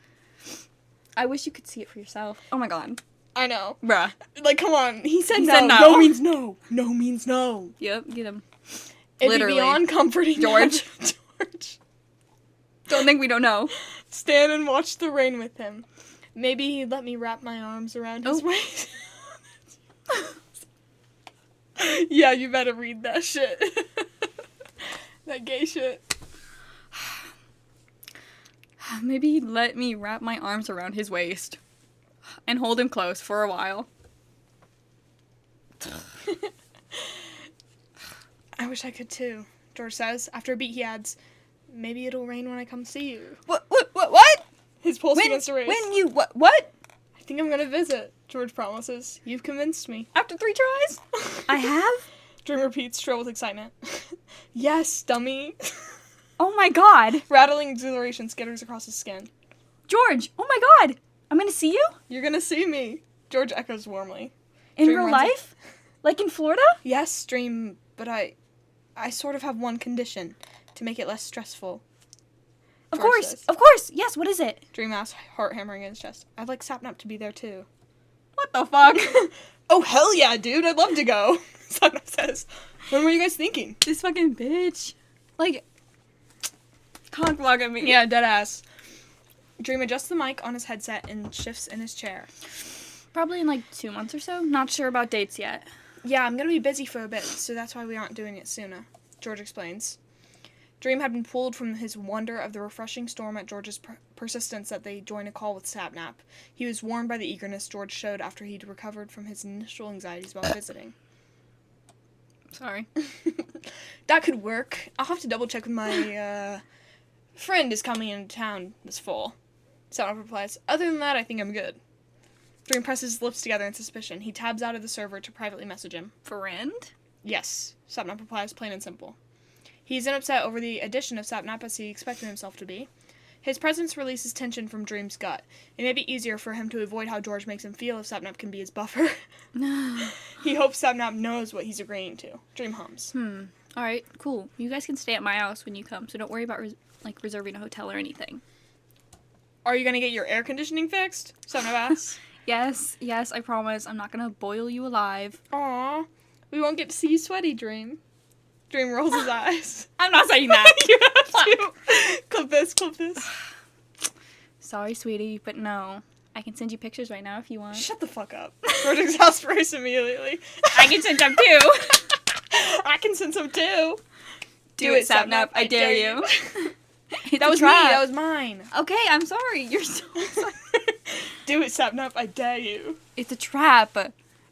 I wish you could see it for yourself. Oh my god. I know. Bruh. Like, come on. He said He no. said no. No means no. No means no. Yep, get him. It'd Literally. be beyond comforting. George. George. Don't think we don't know. Stand and watch the rain with him. Maybe he'd let me wrap my arms around his Oh. waist. Yeah, you better read that shit. That gay shit. Maybe he'd let me wrap my arms around his waist and hold him close for a while. I wish I could too, George says. After a beat, he adds, maybe it'll rain when I come see you. What? His pulse When? begins to raise. When you what? I think I'm gonna visit, George promises. You've convinced me. After 3 tries? I have? Dream repeats, shrill with excitement. Yes, dummy. Oh my god. Rattling exhilaration skitters across his skin. George, oh my god. I'm gonna see you? You're gonna see me, George echoes warmly. In Dream real runs life? Like in Florida? Yes, Dream, but I sort of have one condition to make it less stressful. Of George course, says. of course. Yes, what is it? Dream asks, heart hammering in his chest. I'd like Sapnap to be there too. What the fuck? Oh, hell yeah, dude, I'd love to go, Sapnap says. When were you guys thinking? This fucking bitch. Like, cock block at me. Yeah, deadass. Dream adjusts the mic on his headset and shifts in his chair. Probably in like 2 months or so. Not sure about dates yet. Yeah, I'm gonna be busy for a bit, so that's why we aren't doing it sooner, George explains. Dream had been pulled from his wonder of the refreshing storm at George's persistence that they join a call with Sapnap. He was warmed by the eagerness George showed after he'd recovered from his initial anxieties about visiting. Sorry. That could work. I'll have to double check with my, friend is coming into town this fall. Sapnap replies, other than that, I think I'm good. Dream presses his lips together in suspicion. He tabs out of the server to privately message him. Friend? Yes, Sapnap replies, plain and simple. He isn't upset over the addition of Sapnap as he expected himself to be. His presence releases tension from Dream's gut. It may be easier for him to avoid how George makes him feel if Sapnap can be his buffer. He hopes Sapnap knows what he's agreeing to. Dream hums. Alright, cool. You guys can stay at my house when you come, so don't worry about reserving a hotel or anything. Are you gonna get your air conditioning fixed? Sapnap asks. Yes, I promise. I'm not gonna boil you alive. Aw, we won't get to see you sweaty, Dream. Dream rolls his eyes. I'm not saying that. You have to. Clip this. Sorry, sweetie, but no. I can send you pictures right now if you want. Shut the fuck up. George exasperates immediately. I can send them too. I can send some too. Do it, Sapnap. I dare you. That was me. That was mine. Okay, I'm sorry. You're so sorry. Do it, Sapnap. I dare you. It's a trap.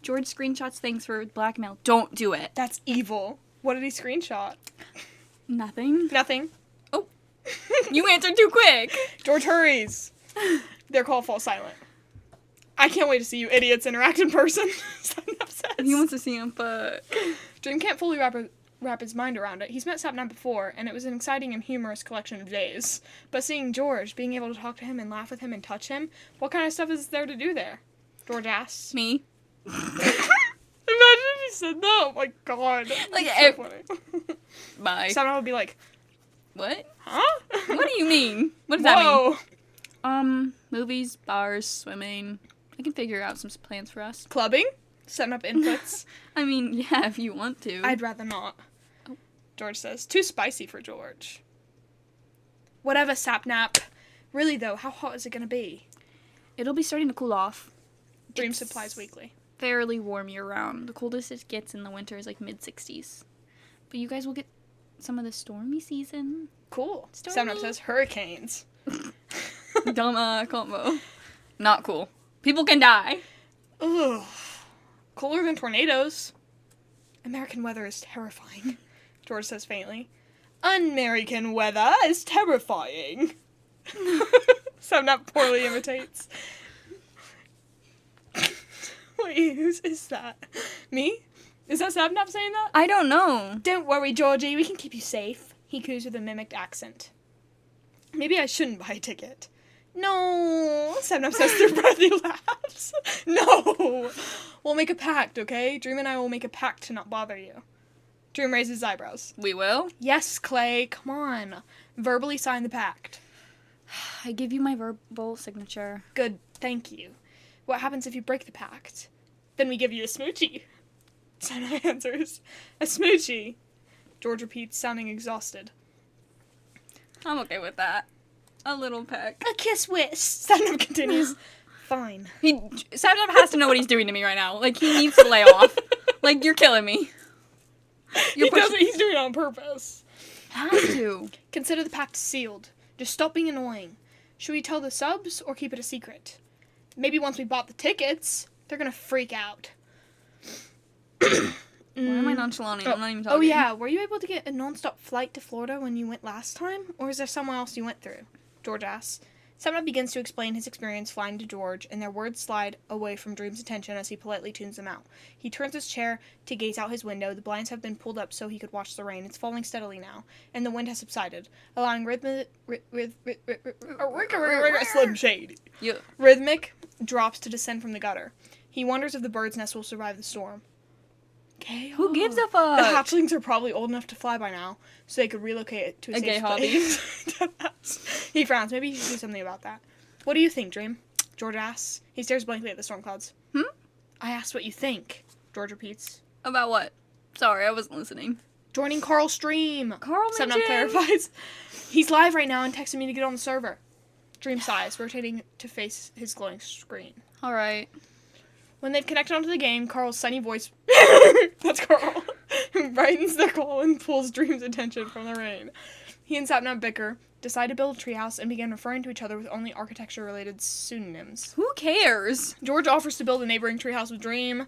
George screenshots things for blackmail. Don't do it. That's evil. What did he screenshot? Nothing. Nothing. Oh. You answered too quick. George hurries. Their call falls silent. I can't wait to see you idiots interact in person, Sapnap says. He wants to see him, but... Dream can't fully wrap his mind around it. He's met Sapnap before, and it was an exciting and humorous collection of days. But seeing George, being able to talk to him and laugh with him and touch him, what kind of stuff is there to do there? George asks. Me. Imagine if he said that. Oh my god. Like, That's so funny. Bye. Sapnap would be like, What? Huh? What do you mean? What does that mean? Whoa. Movies, bars, swimming. I can figure out some plans for us. Clubbing? Setting up inputs? I mean, yeah, if you want to. I'd rather not. Oh. George says. Too spicy for George. Whatever, Sapnap. Really, though, how hot is it going to be? It'll be starting to cool off. Dream It's supplies weekly. fairly warm year-round. The coldest it gets in the winter is like mid-60s. But you guys will get some of the stormy season. Cool. Stormy. Sapnap says hurricanes. Dumb combo. Not cool. People can die. Ugh. Cooler than tornadoes. American weather is terrifying, George says faintly. American weather is terrifying. Sapnap poorly imitates. Wait, whose is that? Me? Is that Sapnap saying that? I don't know. Don't worry, Georgie, we can keep you safe, he coos with a mimicked accent. Maybe I shouldn't buy a ticket. No, Sapnap says through breathy laughs. No! We'll make a pact, okay? Dream and I will make a pact to not bother you. Dream raises his eyebrows. We will? Yes, Clay, come on. Verbally sign the pact. I give you my verbal signature. Good, thank you. What happens if you break the pact? Then we give you a smoochie. Sapnap answers. A smoochie. George repeats, sounding exhausted. I'm okay with that. A little peck. A kiss whisk. Sapnap continues. Fine. Sapnap has to know what he's doing to me right now. Like, he needs to lay off. Like, you're killing me. He doesn't. He's doing it on purpose. Has to. Consider the pact sealed. Just stop being annoying. Should we tell the subs or keep it a secret? Maybe once we bought the tickets, they're gonna freak out. Why am I nonchalant? I'm not even talking. Oh yeah, were you able to get a non-stop flight to Florida when you went last time? Or is there someone else you went through? George asks. Sapnap begins to explain his experience flying to George, and their words slide away from Dream's attention as he politely tunes them out. He turns his chair to gaze out his window. The blinds have been pulled up so he could watch the rain. It's falling steadily now, and the wind has subsided, allowing Slim Shady. Yeah. Rhythmic drops to descend from the gutter. He wonders if the bird's nest will survive the storm. Okay. Who gives a The fuck? hatchlings are probably old enough to fly by now, so they could relocate it to a A safe gay place. He frowns. Maybe he should do something about that. What do you think, Dream? George asks. He stares blankly at the storm clouds. I asked what you think, George repeats. About what? Sorry, I wasn't listening. Joining Carl's stream. Carl Sapnap clarifies. He's live right now and texted me to get on the server. Dream sighs, rotating to face his glowing screen. Alright. When they've connected onto the game, Carl's sunny voice, that's Carl, brightens their call and pulls Dream's attention from the rain. He and Sapnap bicker, decide to build a treehouse, and begin referring to each other with only architecture-related pseudonyms. Who cares? George offers to build a neighboring treehouse with Dream.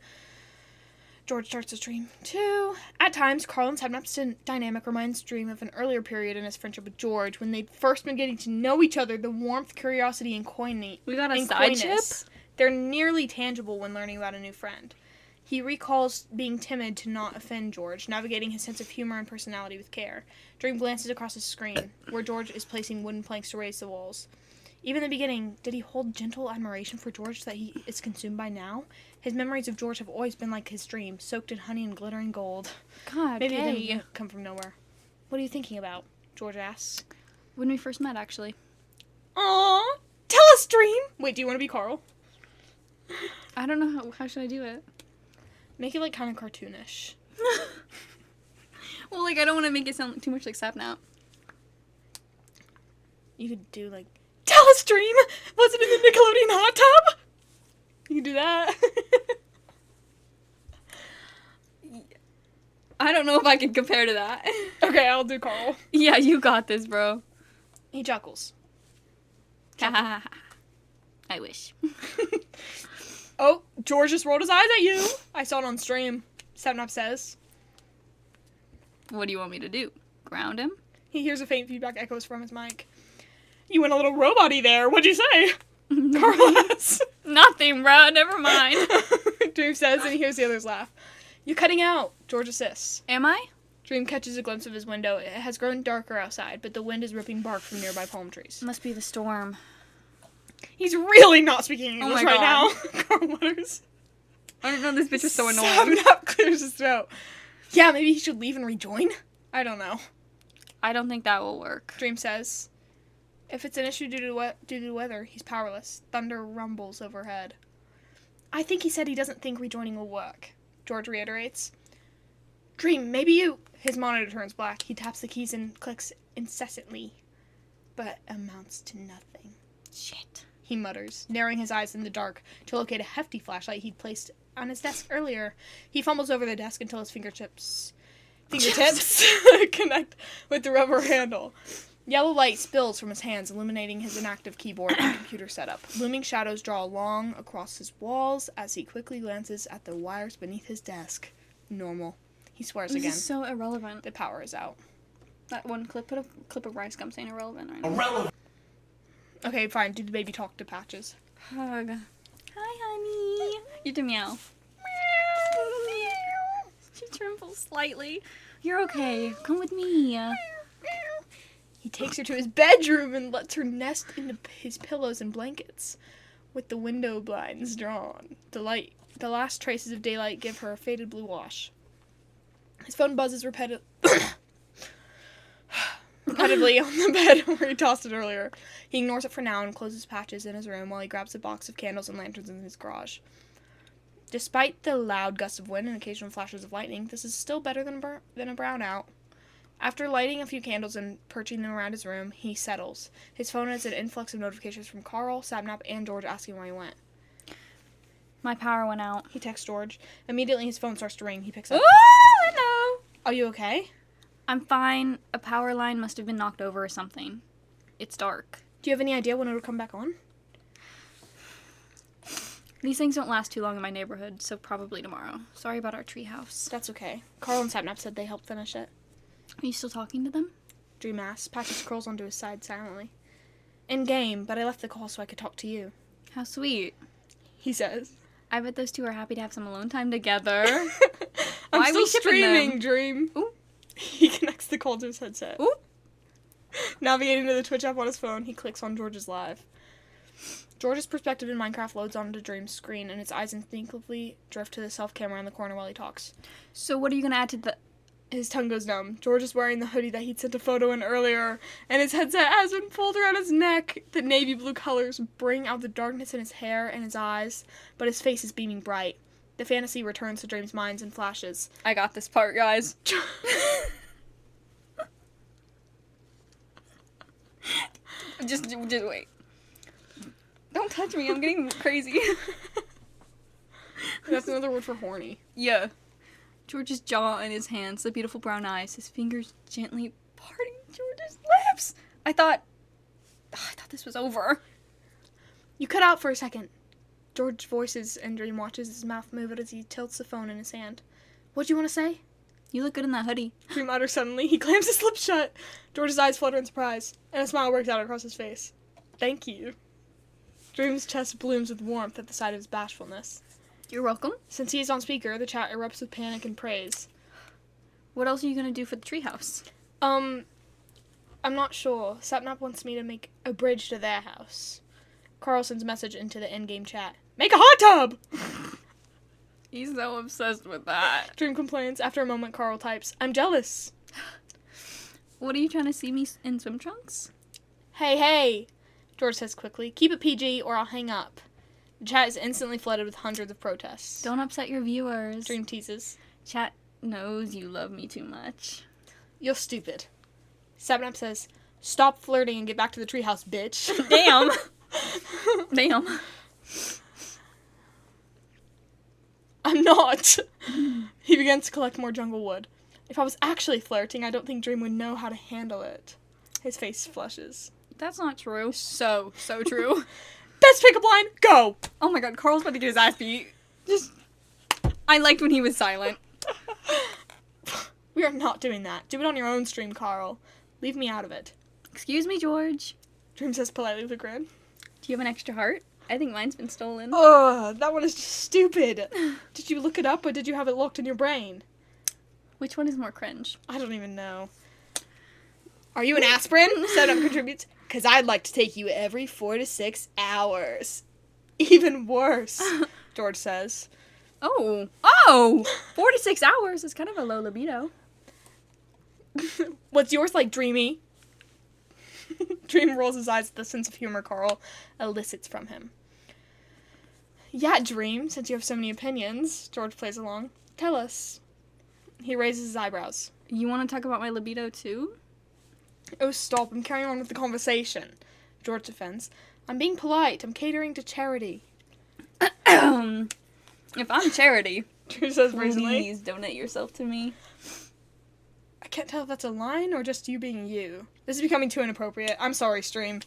George starts his dream, too. At times, Carl and Sapnap's dynamic reminds Dream of an earlier period in his friendship with George, when they'd first been getting to know each other, the warmth, curiosity, and coyness. We got a side chip? They're nearly tangible when learning about a new friend. He recalls being timid to not offend George, navigating his sense of humor and personality with care. Dream glances across his screen, where George is placing wooden planks to raise the walls. Even in the beginning, did he hold gentle admiration for George that he is consumed by now? His memories of George have always been like his dream, soaked in honey and glittering gold. God, Maybe gay. they didn't come from nowhere. What are you thinking about? George asks. When we first met, actually. Aww, tell us, Dream! Wait, do you want to be Carl? I don't know how should I do it? Make it, like, kind of cartoonish. Well, like, I don't want to make it sound too much like Sapnap. You could do, like, tell us, Dream! Was it in the Nickelodeon hot tub? You could do that. I don't know if I can compare to that. Okay, I'll do Carl. Yeah, you got this, bro. He chuckles. I wish. Oh, George just rolled his eyes at you. I saw it on stream. Sapnap says. What do you want me to do? Ground him? He hears a faint feedback echoes from his mic. You went a little robot-y there. What'd you say? Carl asks. Nothing, bro. Never mind. Dream says, and he hears the others laugh. You're cutting out. George assists. Am I? Dream catches a glimpse of his window. It has grown darker outside, but the wind is ripping bark from nearby palm trees. Must be the storm. He's really not speaking English my right God. now. Carl mutters. I didn't know this bitch was so annoying. Sapnap clears his throat. Yeah, maybe he should leave and rejoin? I don't know. I don't think that will work. Dream says. If it's an issue due to the weather, he's powerless. Thunder rumbles overhead. I think he said he doesn't think rejoining will work, George reiterates. Dream, maybe you... His monitor turns black. He taps the keys and clicks incessantly, but amounts to nothing. Shit. He mutters, narrowing his eyes in the dark to locate a hefty flashlight he'd placed on his desk earlier. He fumbles over the desk until his fingertips connect with the rubber handle. Yellow light spills from his hands, illuminating his inactive keyboard and computer setup. Looming shadows draw along across his walls as he quickly glances at the wires beneath his desk. Normal. He swears again. This is so irrelevant. The power is out. That one clip, put a clip of Rice Gum saying irrelevant right now. Irrelevant. Okay, fine. Do the baby talk to Patches. Hug. Hi, honey. You do meow. She trembles slightly. You're okay. Come with me. He takes her to his bedroom and lets her nest in his pillows and blankets, with the window blinds drawn. The last traces of daylight give her a faded blue wash. His phone buzzes repetitively on the bed where he tossed it earlier. He ignores it for now and closes Patches in his room while he grabs a box of candles and lanterns in his garage. Despite the loud gusts of wind and occasional flashes of lightning, this is still better than a brownout. After lighting a few candles and perching them around his room, he settles. His phone has an influx of notifications from Carl, Sapnap, and George asking why he went. My power went out. He texts George. Immediately his phone starts to ring. He picks up. Oh, hello. Are you okay? I'm fine. A power line must have been knocked over or something. It's dark. Do you have any idea when it'll come back on? These things don't last too long in my neighborhood, so probably tomorrow. Sorry about our treehouse. That's okay. Carl and Sapnap said they helped finish it. Are you still talking to them? Dream asks. Patches curls onto his side silently. In game, but I left the call so I could talk to you. How sweet. He says. I bet those two are happy to have some alone time together. I'm Why are we still shipping streaming, them? Dream. Ooh. He connects the call to his headset. Ooh. Navigating to the Twitch app on his phone, he clicks on George's live. George's perspective in Minecraft loads onto Dream's screen, and his eyes instinctively drift to the self-camera in the corner while he talks. So what are you going to add to the... His tongue goes numb. George is wearing the hoodie that he'd sent a photo in earlier, and his headset has been pulled around his neck. The navy blue colors bring out the darkness in his hair and his eyes, but his face is beaming bright. The fantasy returns to Dream's mind and flashes. I got this part, guys. Just wait. Don't touch me, I'm getting crazy. That's another word for horny. Yeah. George's jaw and his hands, the beautiful brown eyes, his fingers gently parting George's lips. I thought this was over. You cut out for a second. George voices and Dream watches his mouth move as he tilts the phone in his hand. What'd you want to say? You look good in that hoodie. Dream utters suddenly. He clams his lips shut. George's eyes flutter in surprise, and a smile works out across his face. Thank you. Dream's chest blooms with warmth at the sight of his bashfulness. You're welcome. Since he is on speaker, the chat erupts with panic and praise. What else are you going to do for the treehouse? I'm not sure. Sapnap wants me to make a bridge to their house. Carl sends a message into the in-game chat. Make a hot tub! He's so obsessed with that. Dream complains. After a moment, Carl types, I'm jealous. What are you trying to see me in swim trunks? Hey, George says quickly. Keep it PG or I'll hang up. The chat is instantly flooded with hundreds of protests. Don't upset your viewers. Dream teases. Chat knows you love me too much. You're stupid. Sapnap says, stop flirting and get back to the treehouse, bitch. Damn. Damn. I'm not. He begins to collect more jungle wood. If I was actually flirting, I don't think Dream would know how to handle it. His face flushes. That's not true. So true. Best pickup line, go! Oh my god, Carl's about to get his ass beat. I liked when he was silent. We are not doing that. Do it on your own stream, Carl. Leave me out of it. Excuse me, George. Dream says politely with a grin. Do you have an extra heart? I think mine's been stolen. Ugh, that one is just stupid. Did you look it up or did you have it locked in your brain? Which one is more cringe? I don't even know. Are you an aspirin? Setup contributes. Because I'd like to take you every 4 to 6 hours. Even worse, George says. Oh, 4 to 6 hours is kind of a low libido. What's yours like, Dreamy? Dream rolls his eyes at the sense of humor Carl elicits from him. Yeah, Dream, since you have so many opinions. George plays along. Tell us. He raises his eyebrows. You want to talk about my libido too? Oh, stop. I'm carrying on with the conversation. George defends. I'm being polite. I'm catering to charity. If I'm charity, Drew says recently. please donate yourself to me. I can't tell if that's a line or just you being you. This is becoming too inappropriate. I'm sorry, Stream.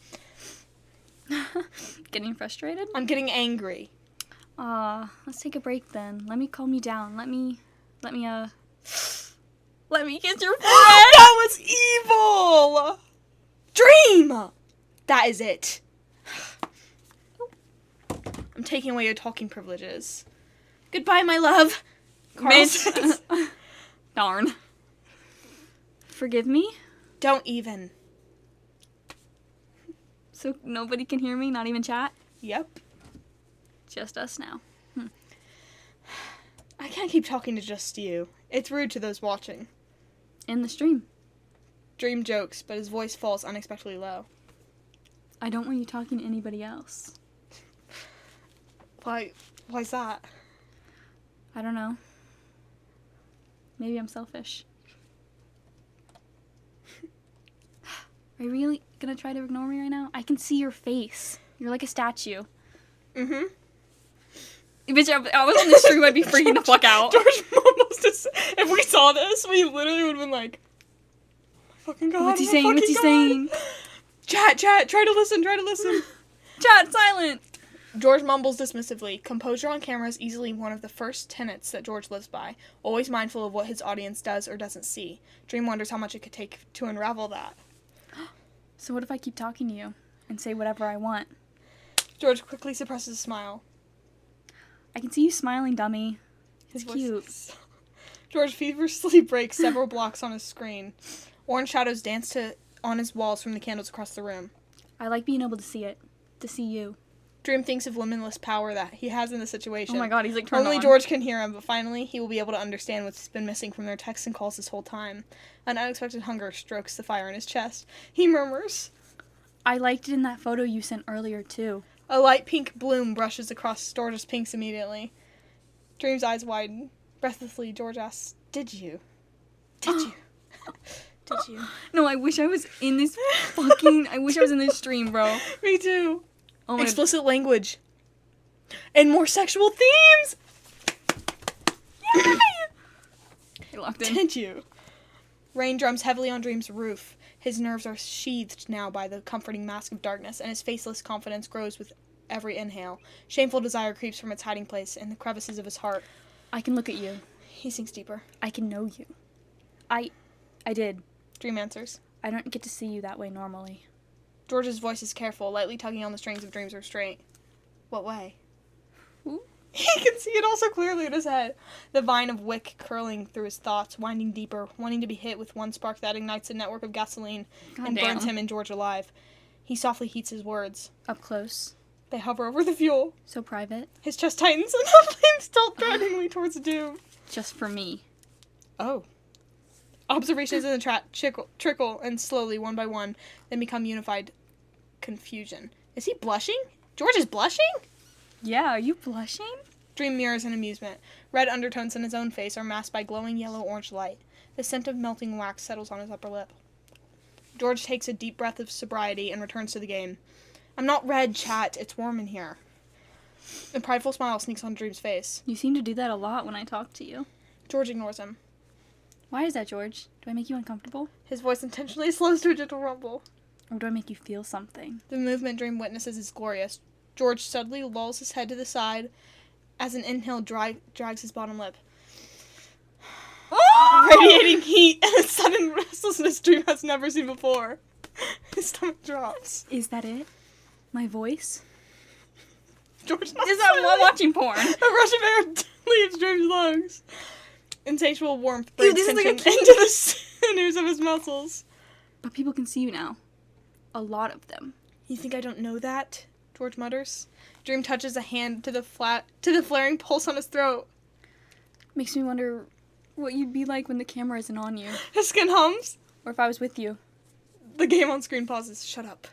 Getting frustrated? I'm getting angry. Let's take a break then. Let me calm you down. Let me kiss your forehead! That was evil! Dream! That is it. I'm taking away your talking privileges. Goodbye, my love. Carl says. Darn. Forgive me? Don't even. So nobody can hear me, not even chat? Yep. Just us now. I can't keep talking to just you. It's rude to those watching. In the stream. Dream jokes, but his voice falls unexpectedly low. I don't want you talking to anybody else. Why's that? I don't know. Maybe I'm selfish. Are you really gonna try to ignore me right now? I can see your face. You're like a statue. Mm-hmm. Bitch, if I was on this stream, I'd be freaking the fuck out. George almost just, if we saw this, we literally would have been like, oh my fucking god. What's he oh my saying? What's he fucking God. saying? Chat, try to listen. Chat, silent! George mumbles dismissively. Composure on camera is easily one of the first tenets that George lives by, always mindful of what his audience does or doesn't see. Dream wonders how much it could take to unravel that. So what if I keep talking to you and say whatever I want? George quickly suppresses a smile. I can see you smiling, dummy. His It's voice cute. is- George feverishly breaks several blocks on his screen. Orange shadows dance on his walls from the candles across the room. I like being able to see it. To see you. Dream thinks of limitless power that he has in the situation. Oh my god, he's like turned Only on. George can hear him, but finally he will be able to understand what's been missing from their texts and calls this whole time. An unexpected hunger strokes the fire in his chest. He murmurs. I liked it in that photo you sent earlier, too. A light pink bloom brushes across George's pinks immediately. Dream's eyes widen. Breathlessly, George asks, Did you? Did you? Did you? No, I wish I was in this I wish I was in this stream, bro. Me too. Oh my Explicit language. And more sexual themes! Yay! I locked in. Did you? Rain drums heavily on Dream's roof. His nerves are sheathed now by the comforting mask of darkness, and his faceless confidence grows with every inhale. Shameful desire creeps from its hiding place in the crevices of his heart. I can look at you. He sinks deeper. I can know you. I did. Dream answers. I don't get to see you that way normally. George's voice is careful, lightly tugging on the strings of Dream's restraint. What way? Ooh. He can see it also clearly in his head. The vine of wick curling through his thoughts, winding deeper, wanting to be hit with one spark that ignites a network of gasoline and burns him and George alive. He softly heats his words. Up close. They hover over the fuel. So private. His chest tightens and the flames tilt threateningly towards Doom. Just for me. Oh. Observations in the trap trickle and slowly, one by one, then become unified confusion. Is he blushing? George is blushing? Yeah, are you blushing? Dream mirrors in amusement. Red undertones in his own face are masked by glowing yellow-orange light. The scent of melting wax settles on his upper lip. George takes a deep breath of sobriety and returns to the game. I'm not red, chat. It's warm in here. A prideful smile sneaks on Dream's face. You seem to do that a lot when I talk to you. George ignores him. Why is that, George? Do I make you uncomfortable? His voice intentionally slows to a gentle rumble. Or do I make you feel something? The movement Dream witnesses is glorious. George suddenly lulls his head to the side as an inhale drags his bottom lip. Radiating heat and a sudden restlessness Dream has never seen before. His stomach drops. Is that it? My voice? George Is that while watching porn? A rush of air leaves Dream's lungs. Insatiable warmth Ew, breaks this is like a tension kink. into the sinews of his muscles. But people can see you now. A lot of them. You think I don't know that? George mutters. Dream touches a hand to the flaring pulse on his throat. Makes me wonder what you'd be like when the camera isn't on you. His skin hums. Or if I was with you. The game on screen pauses. Shut up.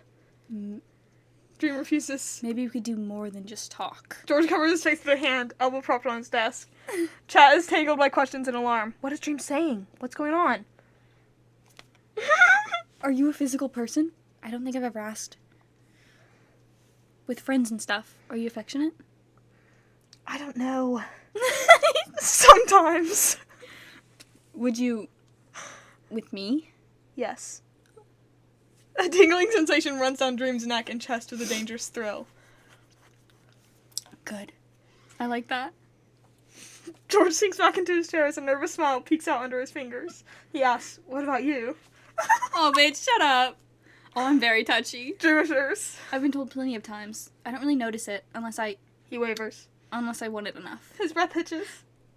Dream refuses. Maybe we could do more than just talk. George covers his face with a hand, elbow propped on his desk. Chat is tangled by questions and alarm. What is Dream saying? What's going on? Are you a physical person? I don't think I've ever asked. With friends and stuff, are you affectionate? I don't know. Sometimes. Would you... with me? Yes. A tingling sensation runs down Dream's neck and chest with a dangerous thrill. Good. I like that. George sinks back into his chair as a nervous smile peeks out under his fingers. He asks, what about you? Oh, bitch, shut up. Oh, I'm very touchy. Dream assures. I've been told plenty of times. I don't really notice it He wavers. unless I want it enough. His breath hitches.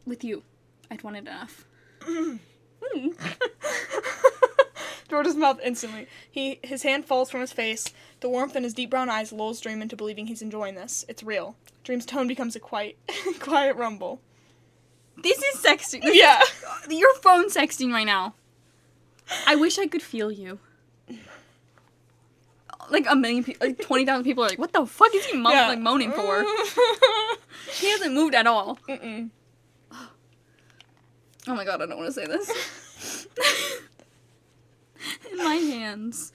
With you, I'd want it enough. George's mouth instantly. His hand falls from his face. The warmth in his deep brown eyes lulls Dream into believing he's enjoying this. It's real. Dream's tone becomes a quiet rumble. This is sexting. Yeah. Your phone's sexting right now. I wish I could feel you. Like a million people, like 20,000 people are like, what the fuck is he moaning for? He hasn't moved at all. Mm-mm. Oh my god, I don't want to say this. In my hands.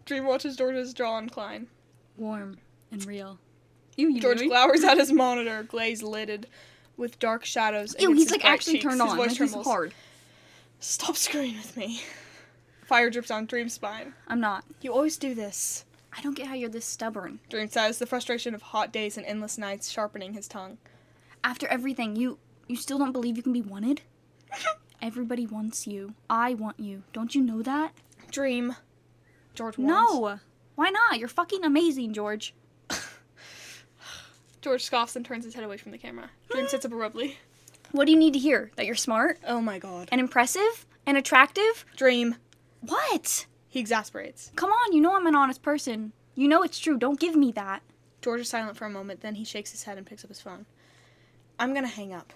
Dream watches George's jaw incline. Warm and real. You George glowers at his monitor, glaze-lidded, with dark shadows. Ew, against he's his like bright actually cheeks. turned His on. voice Like, he's trembles. hard. Stop screwing with me. Fire drips down Dream's spine. I'm not. You always do this. I don't get how you're this stubborn. Dream says, the frustration of hot days and endless nights sharpening his tongue. After everything, you still don't believe you can be wanted? Everybody wants you. I want you. Don't you know that? Dream. George warns. No. Why not? You're fucking amazing, George. George scoffs and turns his head away from the camera. Dream sits up abruptly. What do you need to hear? That you're smart? Oh my god. And impressive? And attractive? Dream. What? He exasperates. Come on, you know I'm an honest person. You know it's true. Don't give me that. George is silent for a moment, then he shakes his head and picks up his phone. I'm gonna hang up,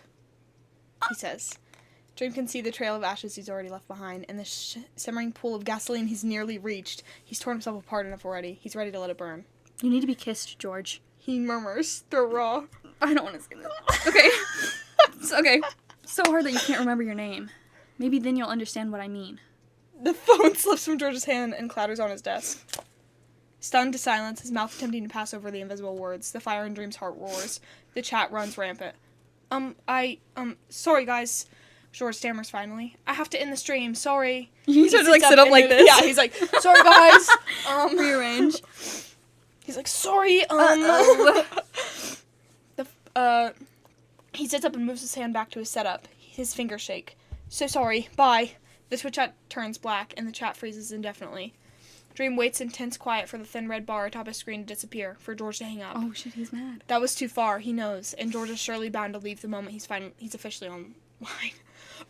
he says. Dream can see the trail of ashes he's already left behind, and the simmering pool of gasoline he's nearly reached. He's torn himself apart enough already. He's ready to let it burn. You need to be kissed, George. He murmurs, throat raw. I don't want to say this. Okay. It's okay. So hard that you can't remember your name. Maybe then you'll understand what I mean. The phone slips from George's hand and clatters on his desk. Stunned to silence, his mouth attempting to pass over the invisible words, the fire in Dream's heart roars. The chat runs rampant. Sorry guys. George stammers finally. I have to end the stream, sorry. He starts to sit up like this. Yeah, he's like, sorry guys. Rearrange. He's like, sorry, He sits up and moves his hand back to his setup. His fingers shake. So sorry, bye. The Twitch chat turns black, and the chat freezes indefinitely. Dream waits in tense quiet for the thin red bar atop his screen to disappear, for George to hang up. Oh shit, he's mad. That was too far, he knows, and George is surely bound to leave the moment he's officially online.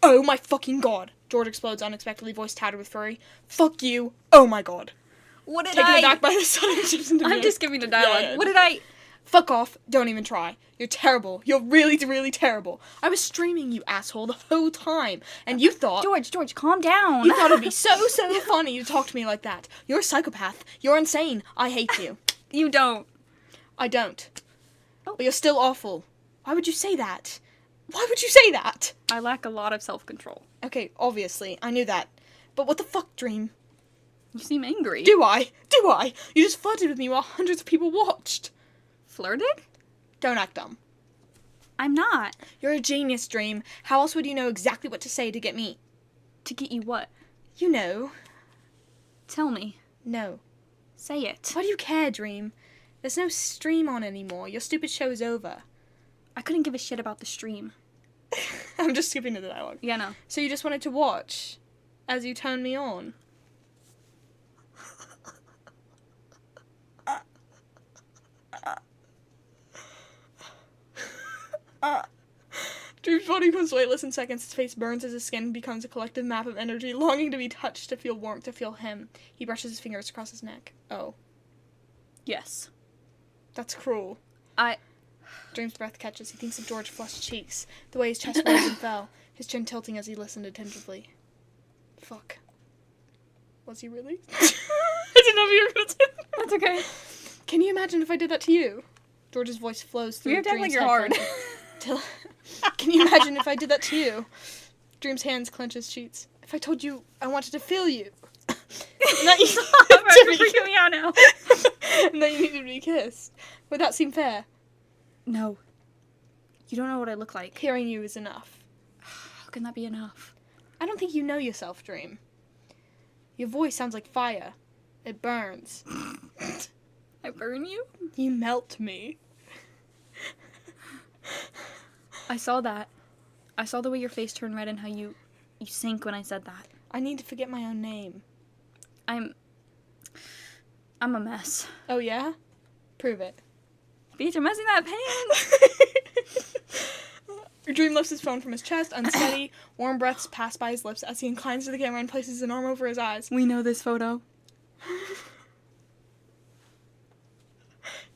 Oh my fucking god! George explodes unexpectedly, voice tattered with fury. Fuck you! Oh my god! What did Taken aback by the sudden shifts into I'm mute. just giving a dialogue. Yeah. What did I... Fuck off. Don't even try. You're terrible. You're really, really terrible. I was streaming, you asshole, the whole time. And you thought... George, calm down. You thought it'd be so funny to talk to me like that. You're a psychopath. You're insane. I hate you. You don't. I don't. Oh. But you're still awful. Why would you say that? Why would you say that? I lack a lot of self-control. Okay, obviously. I knew that. But what the fuck, Dream? You seem angry. Do I? You just flirted with me while hundreds of people watched. Flirted? Don't act dumb. I'm not. You're a genius, Dream. How else would you know exactly what to say to get me? To get you what? You know. Tell me. No. Say it. Why do you care, Dream? There's no stream on anymore. Your stupid show is over. I couldn't give a shit about the stream. I'm just skipping to the dialogue. Yeah, no. So you just wanted to watch as you turned me on? Dream's body becomes weightless in seconds. His face burns as his skin becomes a collective map of energy, longing to be touched, to feel warmth, to feel him. He brushes his fingers across his neck. Oh. Yes. That's cruel. Dream's breath catches. He thinks of George's flushed cheeks, the way his chest rose and fell, his chin tilting as he listened attentively. Fuck. Was he really? I didn't know if you were going to say that. That's okay. Can you imagine if I did that to you? George's voice flows through You have to act Dream's like you're hard. Can you imagine if I did that to you? Dream's hands clench his cheeks. If I told you I wanted to feel you. That you You're freaking me out now. and that you needed to be kissed. Would that seem fair? No. You don't know what I look like. Hearing you is enough. How can that be enough? I don't think you know yourself, Dream. Your voice sounds like fire. It burns. I burn you? You melt me. I saw that. I saw the way your face turned red and how you sank when I said that. I need to forget my own name. I'm a mess. Oh, yeah? Prove it. Bitch, I'm messing that pants. Dream lifts his phone from his chest, unsteady. Warm breaths pass by his lips as he inclines to the camera and places an arm over his eyes. We know this photo.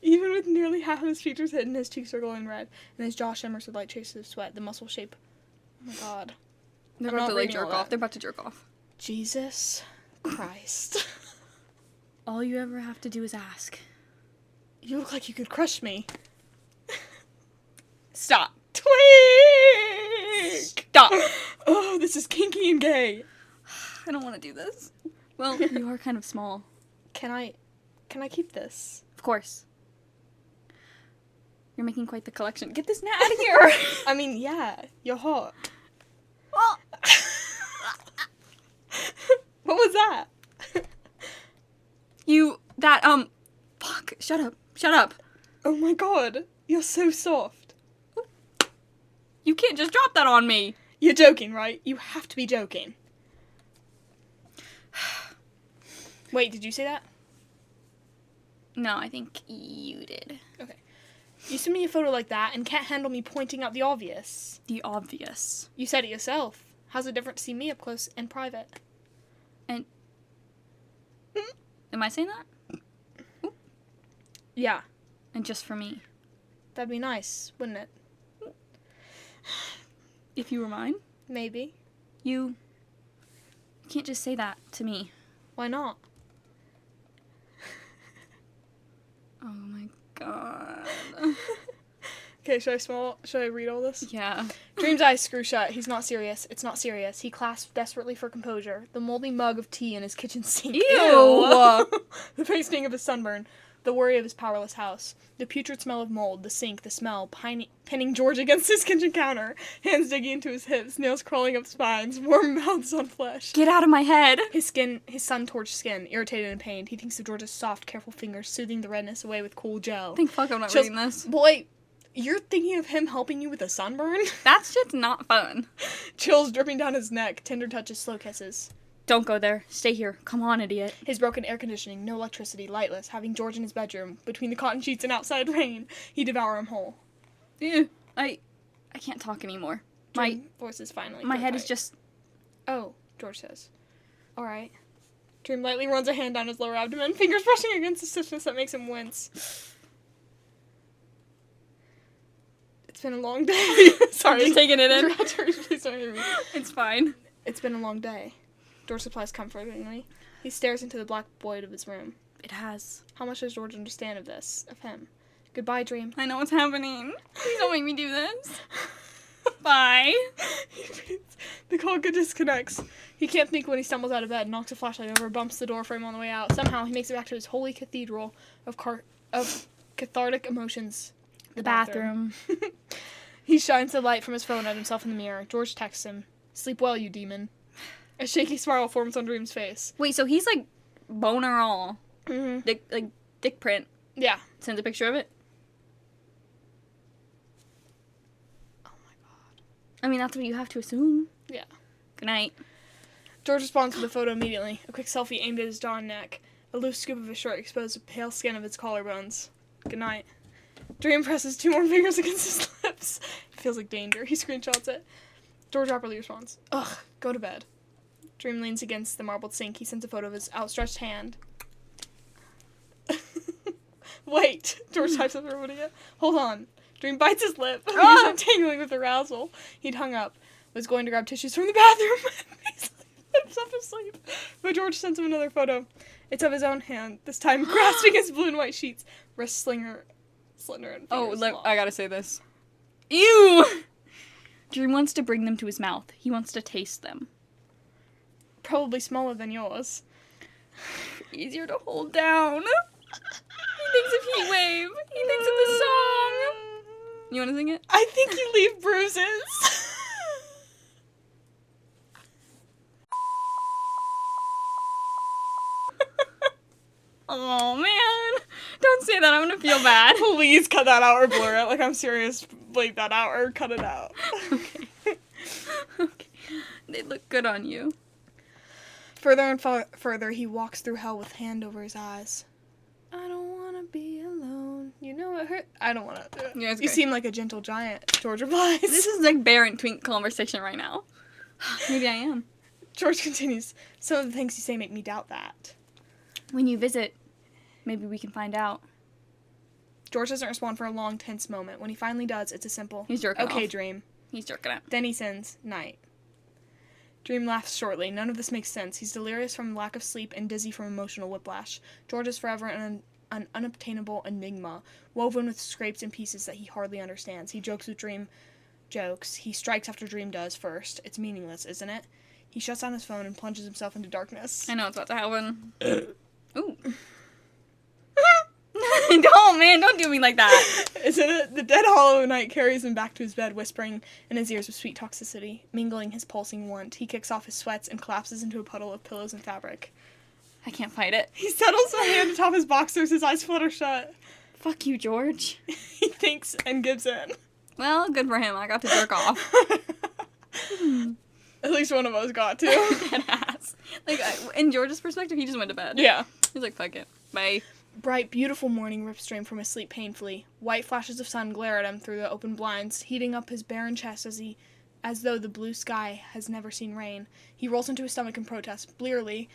Even with nearly half of his features hidden, his cheeks are glowing red, and his jaw shimmers with light traces of sweat, the muscle shape. Oh my god. They're I'm about not to like reading all jerk off. that. They're about to jerk off. Jesus Christ. All you ever have to do is ask. You look like you could crush me. Stop. Twink! Stop. Oh, this is kinky and gay. I don't want to do this. Well, you are kind of small. Can I keep this? Of course. You're making quite the collection. Get this out of here. I mean, yeah, you're hot. Well, What was that? fuck. Shut up. Oh my god, you're so soft. You can't just drop that on me. You're joking, right? You have to be joking. Wait, did you say that? No, I think you did. Okay. You send me a photo like that and can't handle me pointing out the obvious. The obvious. You said it yourself. How's it different to see me up close and private? And am I saying that? Yeah, And just for me. that'd be nice, wouldn't it? If you were mine, Maybe. you can't just say that to me. Why not? Oh my god. Okay, should I read all this? Yeah. Dream's eyes screw shut. He's not serious. It's not serious. He clasps desperately for composure. The moldy mug of tea in his kitchen sink. Ew! The faint sting of his sunburn. The worry of his powerless house. The putrid smell of mold. The sink. The smell. Pinning George against his kitchen counter. Hands digging into his hips. Nails crawling up spines. Warm mouths on flesh. Get out of my head. His sun-torched skin. Irritated and pained. He thinks of George's soft, careful fingers soothing the redness away with cool gel. Thank fuck I'm not Chills- reading this. Boy, you're thinking of him helping you with a sunburn? That shit's not fun. Chills dripping down his neck, tender touches, slow kisses. Don't go there. Stay here. Come on, idiot. His broken air conditioning, no electricity, lightless, having George in his bedroom, between the cotton sheets and outside rain, he devour him whole. Ew. I can't talk anymore. My voice is finally My clear head is tight. just... Oh, George says. Alright. Dream lightly runs a hand down his lower abdomen, fingers brushing against the stiffness that makes him wince. It's been a long day. Sorry. I'm just taking it in. Please don't hear me. It's fine. It's been a long day. George supplies comfortingly. He stares into the black void of his room. It has. How much does George understand of this? Of him? Goodbye, Dream. I know what's happening. Please don't make me do this. Bye. The call disconnects. He can't think when he stumbles out of bed, knocks a flashlight over, bumps the door frame on the way out. Somehow, he makes it back to his holy cathedral of cathartic emotions. The bathroom. He shines the light from his phone at himself in the mirror. George texts him, "Sleep well, you demon." A shaky smile forms on Dream's face. Wait, so he's like boner all. Mm-hmm. Dick print. Yeah. Sends a picture of it. Oh my god. I mean, that's what you have to assume. Yeah. Good night. George responds with a photo immediately. A quick selfie aimed at his jaw and neck. A loose scoop of his shirt exposed the pale skin of his collarbones. Good night. Dream presses 2 more fingers against his lips. It feels like danger. He screenshots it. George rapidly responds. Ugh, go to bed. Dream leans against the marbled sink. He sends a photo of his outstretched hand. Wait. George types up everybody again. Hold on. Dream bites his lip. Ah! He's tingling with arousal. He'd hung up, was going to grab tissues from the bathroom. He slips off asleep. But George sends him another photo. It's of his own hand, this time grasping his blue and white sheets, wrist slender and fingers long. I gotta say this. Ew! Dream wants to bring them to his mouth. He wants to taste them. Probably smaller than yours. Easier to hold down. He thinks of Heatwave. He thinks of the song. You want to sing it? I think you leave bruises. Oh, man. Don't say that. I'm going to feel bad. Please cut that out or blur it. Like, I'm serious. Bleep that out or cut it out. Okay. Okay. They look good on you. Further and further, he walks through hell with hand over his eyes. I don't want to be alone. You know it hurt. I don't want to. Yeah, it's you great. seem like a gentle giant, George replies. This is like Bear and Twink conversation right now. Maybe I am. George continues. Some of the things you say make me doubt that. When you visit, maybe we can find out. George doesn't respond for a long, tense moment. When he finally does, it's a simple, He's jerking okay, off. Dream. He's jerking out. Then he sends, night. Dream laughs shortly. None of this makes sense. He's delirious from lack of sleep and dizzy from emotional whiplash. George is forever an unobtainable enigma, woven with scrapes and pieces that he hardly understands. He jokes with Dream jokes. He strikes after Dream does first. It's meaningless, isn't it? He shuts down his phone and plunges himself into darkness. I know it's about to happen. Ooh. Oh, man, don't do me like that. Isn't it? The dead hollow night carries him back to his bed, whispering in his ears with sweet toxicity, mingling his pulsing want. He kicks off his sweats and collapses into a puddle of pillows and fabric. I can't fight it. He settles a hand atop his boxers, his eyes flutter shut. Fuck you, George. He thinks and gives in. Well, good for him. I got to jerk off. At least one of us got to. That ass. Like, in George's perspective, he just went to bed. Yeah. He's like, fuck it. Bye. Bright, beautiful morning rips Dream from his sleep painfully. White flashes of sun glare at him through the open blinds, heating up his barren chest as though the blue sky has never seen rain. He rolls into his stomach in protest. Blearily,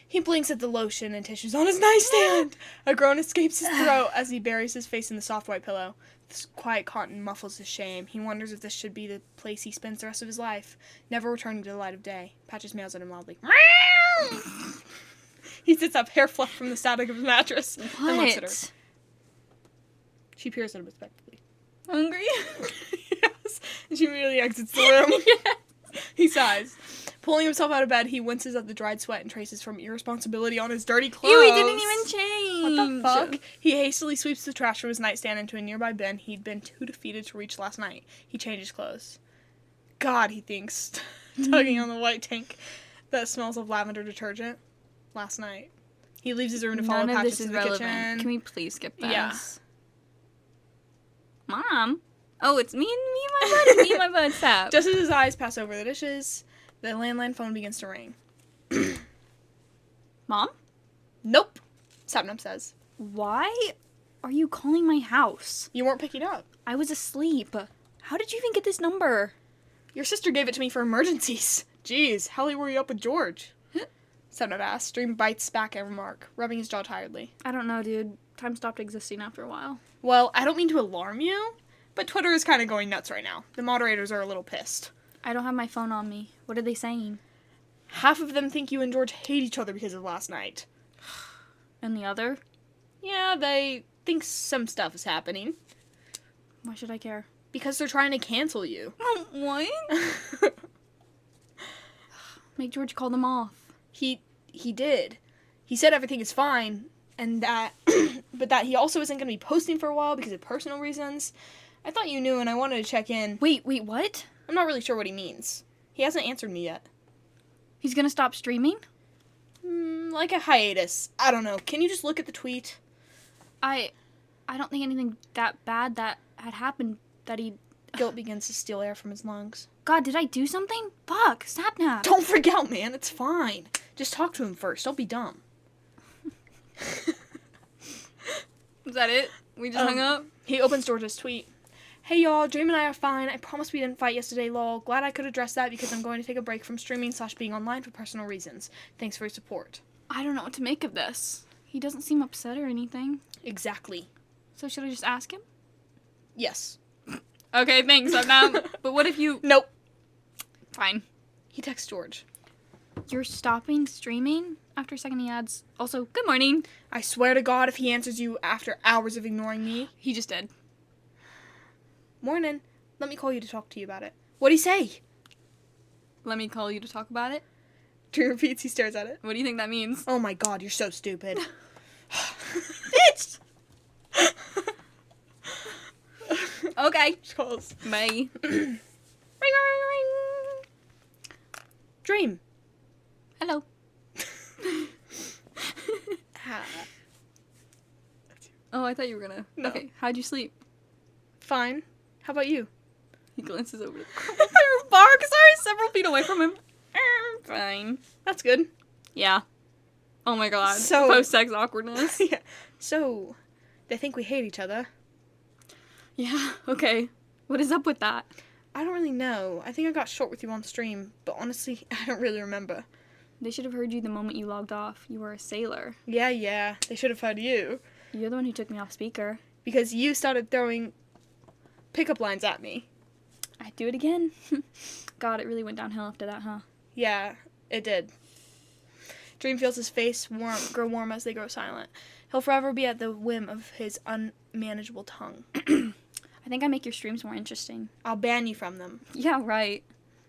he blinks at the lotion and tissues on his nightstand. A groan escapes his throat as he buries his face in the soft white pillow. This quiet cotton muffles his shame. He wonders if this should be the place he spends the rest of his life, never returning to the light of day. Patches meows at him loudly. He sits up, hair fluffed from the static of his mattress, and looks at her. She peers at him respectfully. Hungry? Yes. And she immediately exits the room. Yes. He sighs. Pulling himself out of bed, he winces at the dried sweat and traces from irresponsibility on his dirty clothes. Ew, he didn't even change. What the fuck? He hastily sweeps the trash from his nightstand into a nearby bin he'd been too defeated to reach last night. He changes clothes. God, he thinks, tugging on the white tank that smells of lavender detergent. Last night. He leaves his room to follow None of Patches this is to the relevant. kitchen. Can we please skip this? Yeah. Mom? Oh, it's me and my bud. Me and my bud sap. Just as his eyes pass over the dishes, the landline phone begins to ring. Mom? Nope, Sapnum says. Why are you calling my house? You weren't picking up. I was asleep. How did you even get this number? Your sister gave it to me for emergencies. Jeez, how late were you up with George? Sapnum asks. Dream bites back at remark, rubbing his jaw tiredly. I don't know, dude. Time stopped existing after a while. Well, I don't mean to alarm you, but Twitter is kind of going nuts right now. The moderators are a little pissed. I don't have my phone on me. What are they saying? Half of them think you and George hate each other because of last night. And the other? Yeah, they think some stuff is happening. Why should I care? Because they're trying to cancel you. What? Make George call them off. He did. He said everything is fine, and that, but that he also isn't going to be posting for a while because of personal reasons. I thought you knew, and I wanted to check in. Wait, what? I'm not really sure what he means. He hasn't answered me yet. He's gonna stop streaming? Like a hiatus. I don't know. Can you just look at the tweet? I don't think anything that bad that had happened that he... Guilt begins to steal air from his lungs. God, did I do something? Fuck, Sapnap. Don't freak out, man. It's fine. Just talk to him first. Don't be dumb. Is that it? We just hung up? He opens George's tweet. Hey y'all, Dream and I are fine. I promise we didn't fight yesterday, lol. Glad I could address that because I'm going to take a break from streaming / being online for personal reasons. Thanks for your support. I don't know what to make of this. He doesn't seem upset or anything. Exactly. So should I just ask him? Yes. Okay, thanks. I'm not. But what if you? Nope. Fine. He texts George. You're stopping streaming after second he adds. Also, good morning. I swear to God, if he answers you after hours of ignoring me. He just did. Morning. Let me call you to talk to you about it. What'd he say? Let me call you to talk about it. Dream repeats. He stares at it. What do you think that means? Oh my God, you're so stupid. Bitch. Okay. Calls. Bye. Ring, ring, ring. Dream. Hello. Oh, I thought you were gonna. No. Okay. How'd you sleep? Fine. How about you? He glances over the bar because I was several feet away from him. Fine. That's good. Yeah. Oh my God. So- Post-sex awkwardness. Yeah. So, they think we hate each other. Yeah. Okay. What is up with that? I don't really know. I think I got short with you on stream, but honestly, I don't really remember. They should have heard you the moment you logged off. You were a sailor. Yeah. They should have heard you. You're the one who took me off speaker. Because you started throwing pickup lines at me. I'd do it again. God, it really went downhill after that, huh? Yeah, it did. Dream feels his face grow warm as they grow silent. He'll forever be at the whim of his unmanageable tongue. I think I make your streams more interesting. I'll ban you from them. Yeah, right.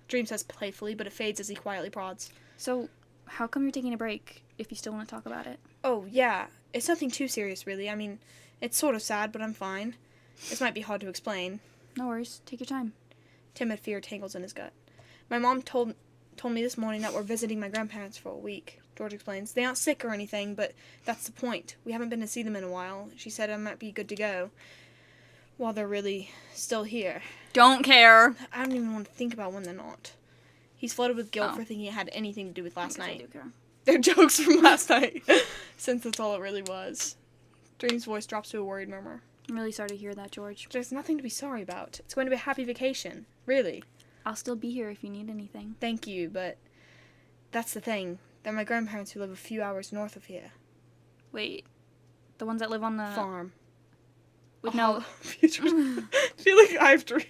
Dream says playfully, but it fades as he quietly prods. So, how come you're taking a break if you still want to talk about it? Oh, yeah. It's nothing too serious, really. I mean, it's sort of sad, but I'm fine. This might be hard to explain. No worries. Take your time. Timid fear tangles in his gut. My mom told me this morning that we're visiting my grandparents for a week. George explains. They aren't sick or anything, but that's the point. We haven't been to see them in a while. She said I might be good to go while they're really still here. Don't care. I don't even want to think about when they're not. He's flooded with guilt for thinking it had anything to do with last I night. do care. They're jokes from last night, since that's all it really was. Dream's voice drops to a worried murmur. I'm really sorry to hear that, George. There's nothing to be sorry about. It's going to be a happy vacation. Really. I'll still be here if you need anything. Thank you, but that's the thing. They're my grandparents who live a few hours north of here. Wait. The ones that live on the... Farm. With no... Putrid. Feeling I have to...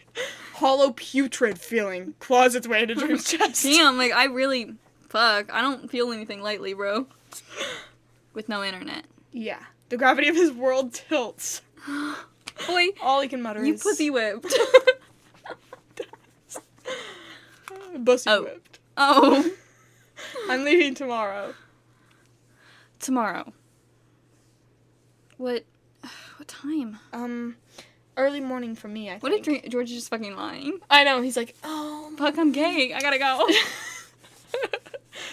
Hollow putrid feeling claws its way into Dream's chest. Damn, like, I really... Fuck. I don't feel anything lightly, bro. With no internet. Yeah. The gravity of his world tilts. Boy, All he can mutter you is... pussy whipped. Bussy Oh. whipped. Oh. I'm leaving tomorrow. Tomorrow. What time? Early morning for me, I think. What if George is just fucking lying? I know, he's like, oh... Fuck, I'm gay. I gotta go.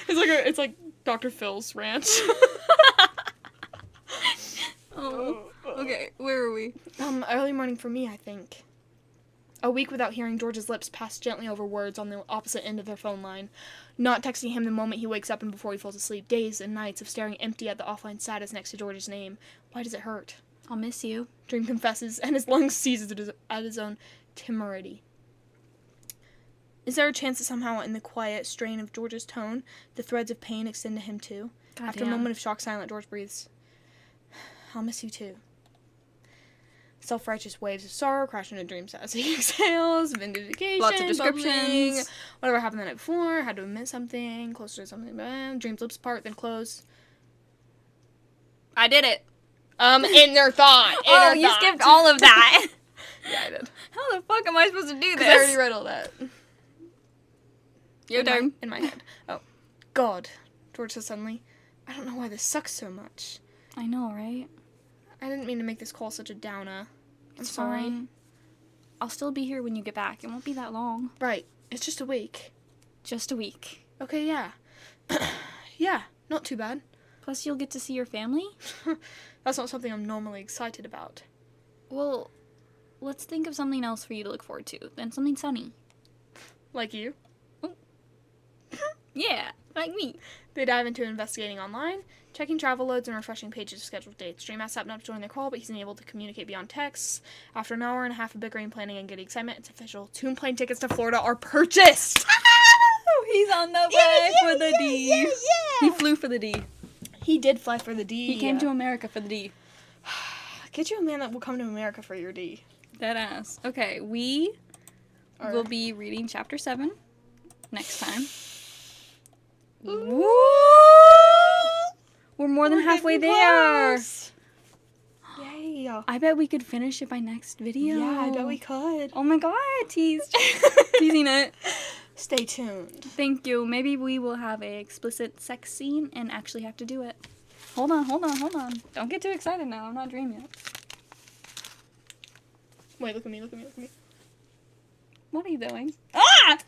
It's like Dr. Phil's ranch. Oh. Okay, where are we? Early morning for me, I think. A week without hearing George's lips pass gently over words on the opposite end of their phone line. Not texting him the moment he wakes up and before he falls asleep. Days and nights of staring empty at the offline status next to George's name. Why does it hurt? I'll miss you. Dream confesses, and his lungs seize at his own temerity. Is there a chance that somehow in the quiet strain of George's tone, the threads of pain extend to him too? God After a moment of shock silent, George breathes. I'll miss you too. Self-righteous waves of sorrow crash into Dreams as he exhales, vindication, Lots of descriptions. bubbling, whatever happened the night before, had to admit something, closer to something, Dreams lips part, then close. I did it. In their thought. You skipped all of that. Yeah, I did. How the fuck am I supposed to do Because I already this? read all that. Your turn. In my head. Oh. God. George says suddenly. I don't know why this sucks so much. I know, right? I didn't mean to make this call such a downer. I'm It's sorry. fine. I'll still be here when you get back. It won't be that long. Right. It's just a week. Just a week. Okay, yeah. Yeah, not too bad. Plus, you'll get to see your family? That's not something I'm normally excited about. Well, let's think of something else for you to look forward to. Then something sunny. Like you. Yeah, like me. They dive into investigating online, checking travel loads and refreshing pages of scheduled dates. Dream asks Sapnap to join their call, but he's unable to communicate beyond texts. After an hour and a half of bickering, planning, and getting excitement, it's official. 2 plane tickets to Florida are purchased! He's on the way for the D. He flew for the D. He did fly for the D. He came to America for the D. Get you a man that will come to America for your D. Dead ass. Okay, we Or- will be reading chapter 7 next time. Woo! We're more than We're halfway getting there. close. Yay. I bet we could finish it by next video. Yeah, I bet we could. Oh my god, teasing it. Stay tuned. Thank you. Maybe we will have a explicit sex scene and actually have to do it. Hold on. Don't get too excited now. I'm not dreaming yet. Wait, look at me. What are you doing? Ah!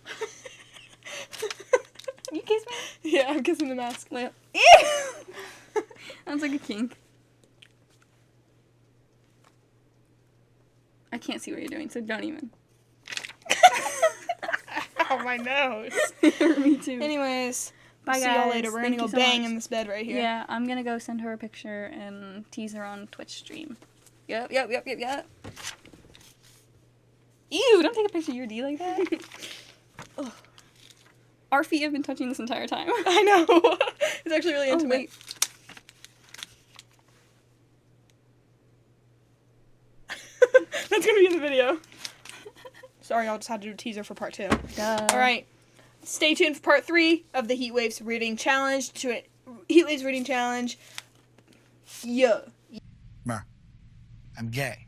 You kiss me? Yeah, I'm kissing the mask. Ew! Sounds like a kink. I can't see what you're doing, so don't even. Ow, my nose. Me too. Anyways, Bye, see guys. y'all later. We're Thank gonna you go so bang much. in this bed right here. Yeah, I'm gonna go send her a picture and tease her on Twitch stream. Yep. Ew, don't take a picture of your D like that. Ugh. Our feet have been touching this entire time. I know. It's actually really intimate. Wait. That's gonna be in the video. Sorry, I'll just have to do a teaser for part 2. Duh. Alright. Stay tuned for part 3 of the Heatwaves reading challenge. Heatwaves reading challenge. Yeah. I'm gay.